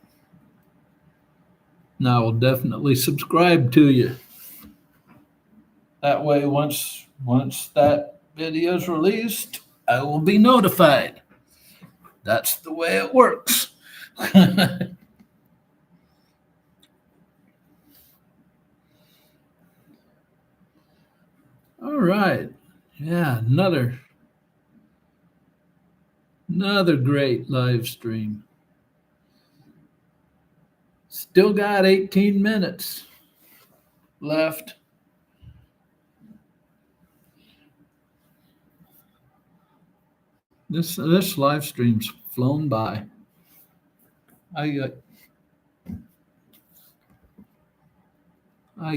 And I will definitely subscribe to you. That way, once that video is released, I will be notified. That's the way it works. All right. Yeah, another great live stream. Still got 18 minutes left. This live stream's flown by. I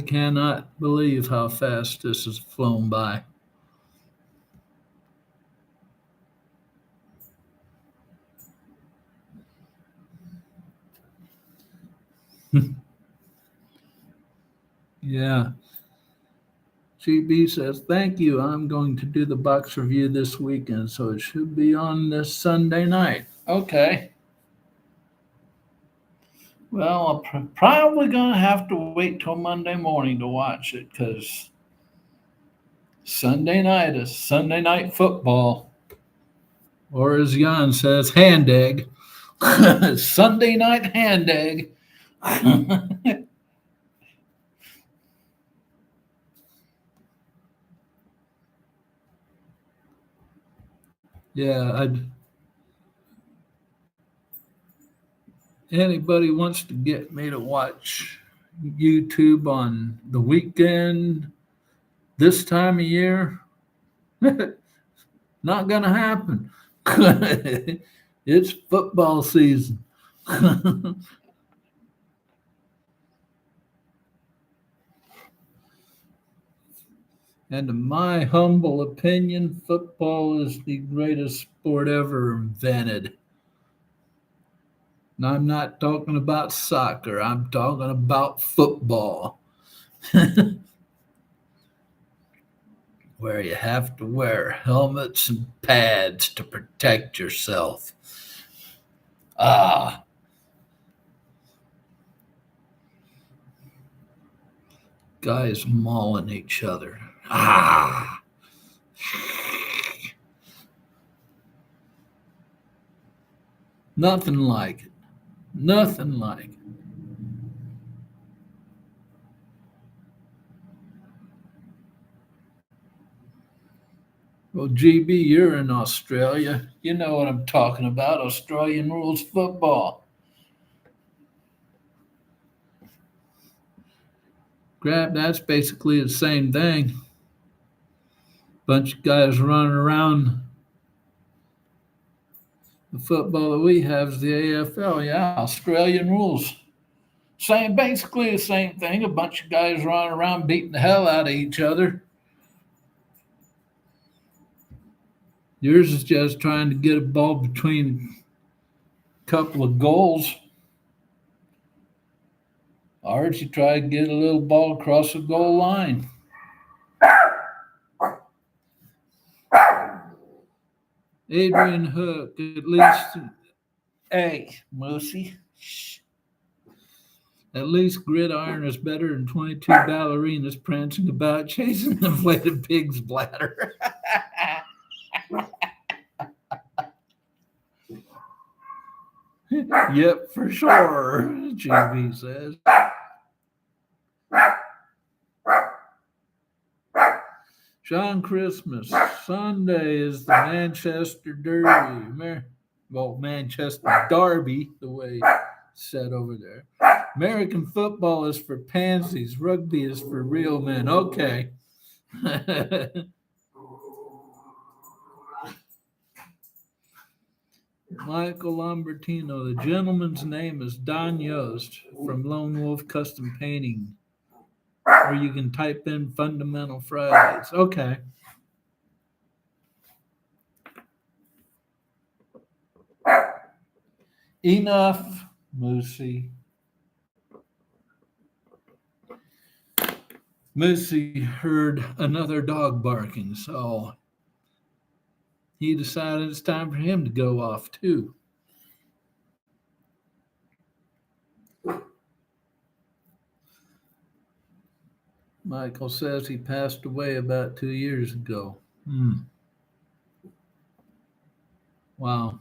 cannot believe how fast this has flown by. Yeah. GB says, thank you. I'm going to do the box review this weekend, so it should be on this Sunday night. Okay. Well, I'm probably going to have to wait till Monday morning to watch it because Sunday night is Sunday night football. Or as Jan says, hand egg. Sunday night hand egg. Yeah, anybody wants to get me to watch YouTube on the weekend this time of year, not going to happen. It's football season. And in my humble opinion, football is the greatest sport ever invented. And I'm not talking about soccer, I'm talking about football. Where you have to wear helmets and pads to protect yourself. Ah. Guys mauling each other. Ah. Nothing like it. Nothing like it. Well, GB, you're in Australia. You know what I'm talking about. Australian rules football. That's basically the same thing. Bunch of guys running around The football that we have is the AFL. Yeah, Australian rules. Basically the same thing. A bunch of guys running around beating the hell out of each other. Yours is just trying to get a ball between a couple of goals. Ours, you try to get a little ball across the goal line. Adrian Hook, at least. Hey, Moosey. Shh. At least gridiron is better than 22 ballerinas prancing about chasing an inflated pig's bladder. Yep, for sure, GB says. John Christmas. Sunday is the Manchester Derby. Manchester Derby, the way it's said over there. American football is for pansies. Rugby is for real men. Okay. Michael Lambertino. The gentleman's name is Don Yost from Lone Wolf Custom Painting. Or you can type in Fundamental Fridays. Okay. Enough, Moosey. Moosey heard another dog barking, so he decided it's time for him to go off too. Michael says he passed away about 2 years ago. Wow.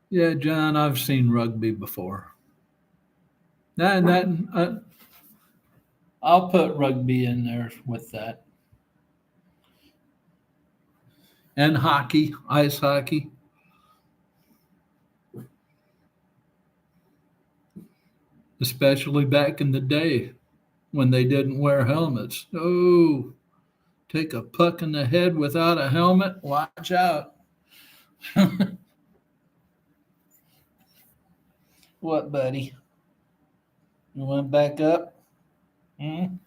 Yeah, John, I've seen rugby before. I'll put rugby in there with that. And hockey, ice hockey. Especially back in the day when they didn't wear helmets. Oh, take a puck in the head without a helmet, watch out. What, buddy? You want back up? You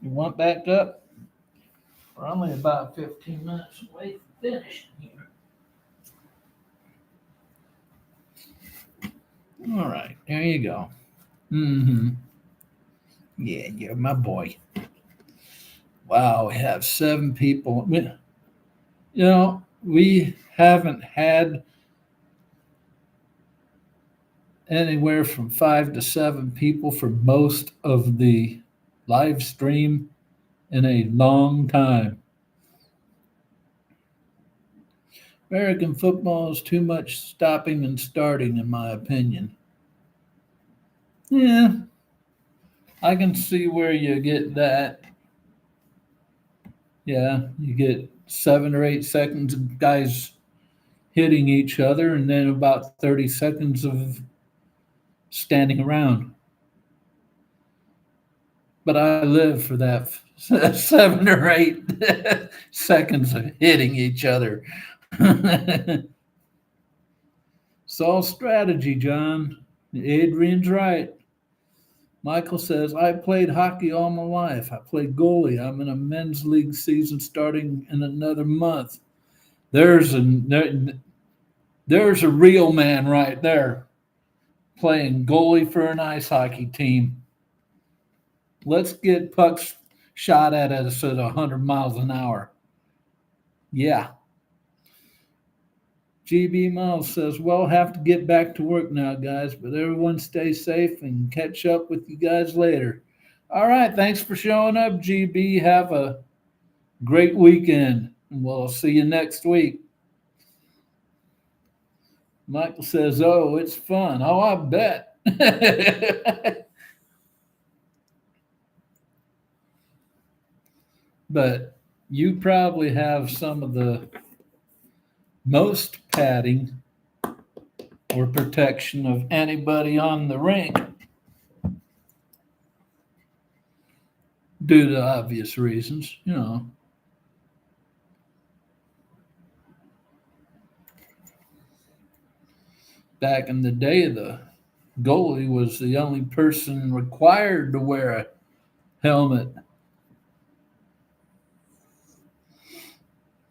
want back up? We're only about 15 minutes away from finishing here. All right, there you go. Yeah, you're my boy. Wow, we have 7 people. We haven't had anywhere from 5 to 7 people for most of the live stream in a long time. American football is too much stopping and starting, in my opinion. Yeah, I can see where you get that. Yeah, you get 7 or 8 seconds of guys hitting each other and then about 30 seconds of standing around. But I live for that 7 or 8 seconds of hitting each other. It's all strategy, John. Adrian's right. Michael says, I played hockey all my life. I played goalie. I'm in a men's league season starting in another month. There's a real man right there playing goalie for an ice hockey team. Let's get pucks shot at us at 100 miles an hour. Yeah. GB Miles says, well, have to get back to work now, guys, but everyone stay safe and catch up with you guys later. All right. Thanks for showing up, GB. Have a great weekend, and we'll see you next week. Michael says, oh, it's fun. Oh, I bet. But you probably have some of the most padding or protection of anybody on the rink. due to obvious reasons, you know. Back in the day, the goalie was the only person required to wear a helmet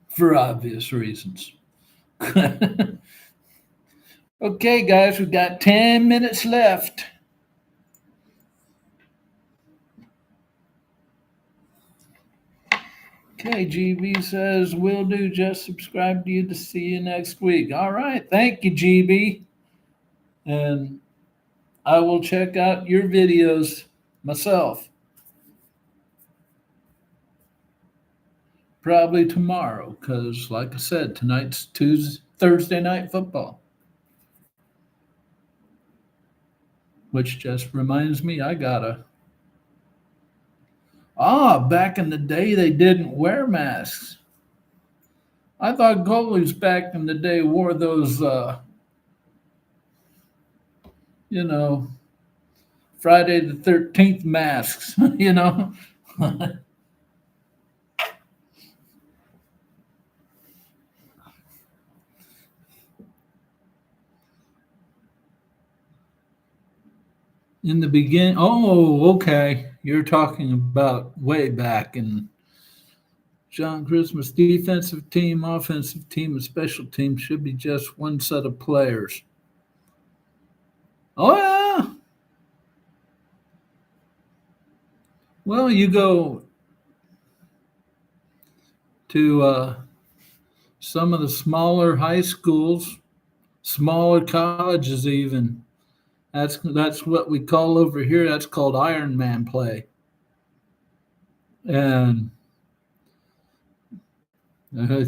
for obvious reasons. Okay, guys, we've got 10 minutes left. Okay, GB says, will do. Just subscribe to you to see you next week. All right. Thank you, GB. And I will check out your videos myself. Probably tomorrow, because, like I said, tonight's Thursday night football. Which just reminds me, I gotta. Back in the day, they didn't wear masks. I thought goalies back in the day wore those, you know, Friday the 13th masks, you know. In the beginning, okay. You're talking about way back in John Christmas defensive team, offensive team, and special team should be just one set of players. Oh, yeah. Well, you go to some of the smaller high schools, smaller colleges, even. That's what we call over here. That's called Iron Man play. And uh,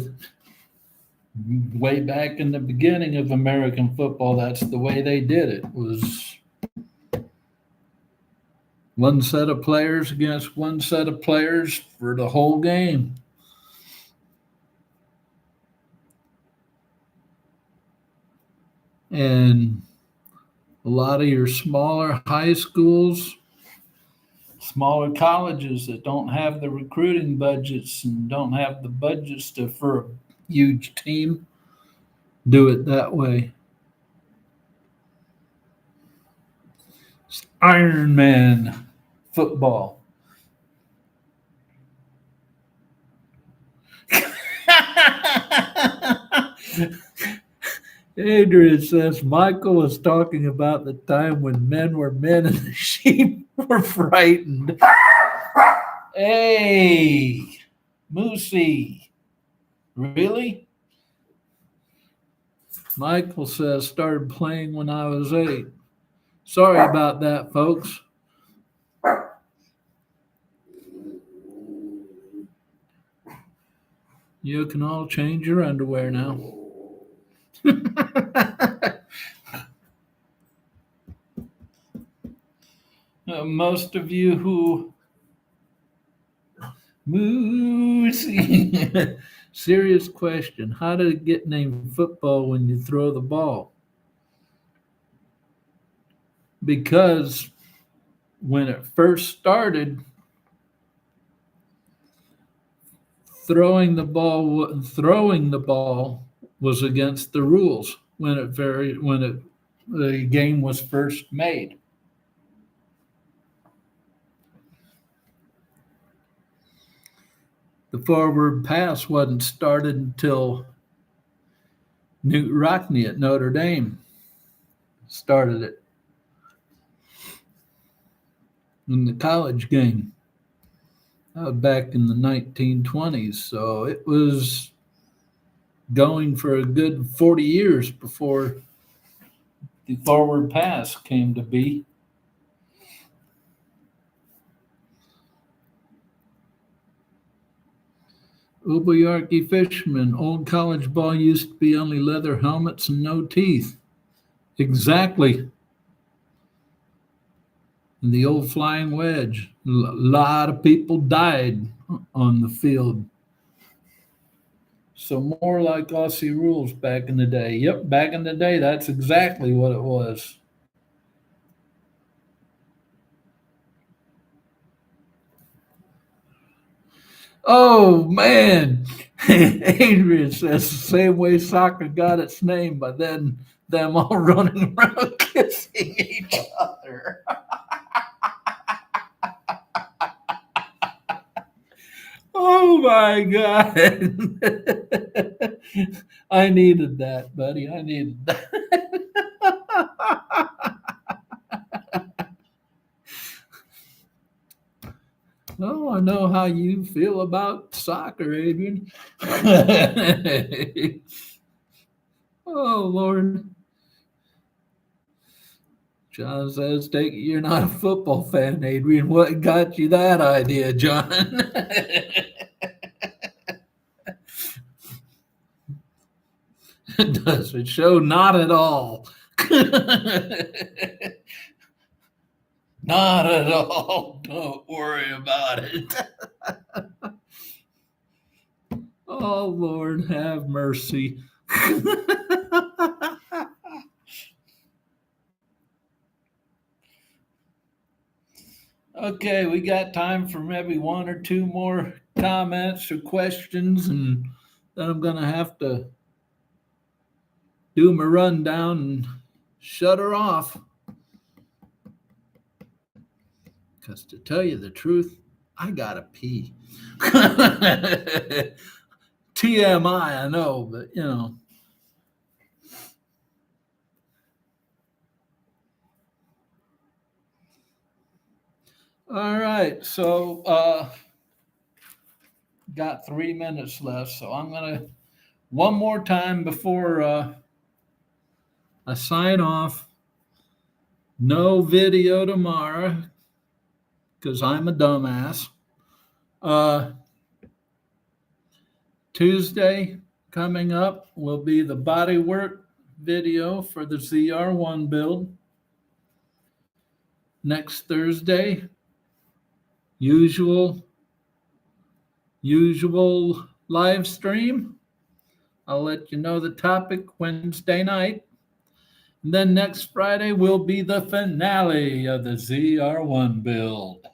way back in the beginning of American football, that's the way they did it. Was one set of players against one set of players for the whole game. And a lot of your smaller high schools, smaller colleges that don't have the recruiting budgets and don't have the budgets for a huge team do it that way. It's Iron Man football. Adrian says Michael was talking about the time when men were men and the sheep were frightened. Hey, Moosey. Really? Michael says started playing when I was 8. Sorry about that, folks. You can all change your underwear now. Most of you who Moosey. Serious question. How did it get named football when you throw the ball? Because when it first started, throwing the ball was against the rules when the game was first made. The forward pass wasn't started until Newt Rockne at Notre Dame started it in the college game. That was back in the 1920s, so it was going for a good 40 years before the forward pass came to be. Ubayarki Fisherman, old college ball used to be only leather helmets and no teeth. Exactly. And the old flying wedge. A lot of people died on the field. So more like Aussie rules back in the day. Yep, back in the day, that's exactly what it was. Oh man, Adrian says the same way soccer got its name, but then them all running around kissing each other. Oh my God. I needed that, buddy. I needed that. Oh, I know how you feel about soccer, Adrian. Oh, Lord. John says, take it you're not a football fan, Adrian. What got you that idea, John? Does it show? Not at all. Not at all. Don't worry about it. Oh, Lord, have mercy. Okay, we got time for maybe one or two more comments or questions, and then I'm going to have to do my rundown and shut her off. Because to tell you the truth, I got to pee. TMI, I know, but you know. All right, so got 3 minutes left, so I'm gonna one more time before I sign off. No video tomorrow because I'm a dumbass. Tuesday coming up will be the bodywork video for the ZR1 build. Next Thursday, usual live stream. I'll let you know the topic Wednesday night. And then next Friday will be the finale of the ZR1 build,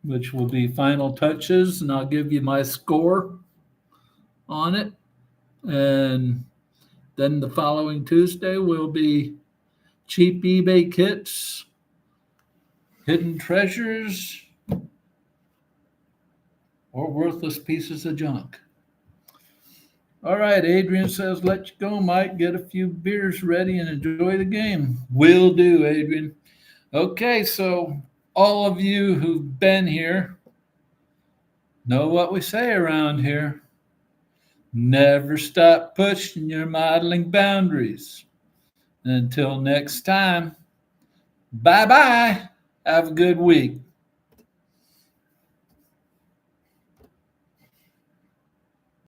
which will be final touches, and I'll give you my score on it. And then the following Tuesday will be cheap eBay kits, hidden treasures, or worthless pieces of junk. All right, Adrian says, let you go, Mike. Get a few beers ready and enjoy the game. Will do, Adrian. Okay, so all of you who've been here know what we say around here. Never stop pushing your modeling boundaries. Until next time, bye bye. Have a good week.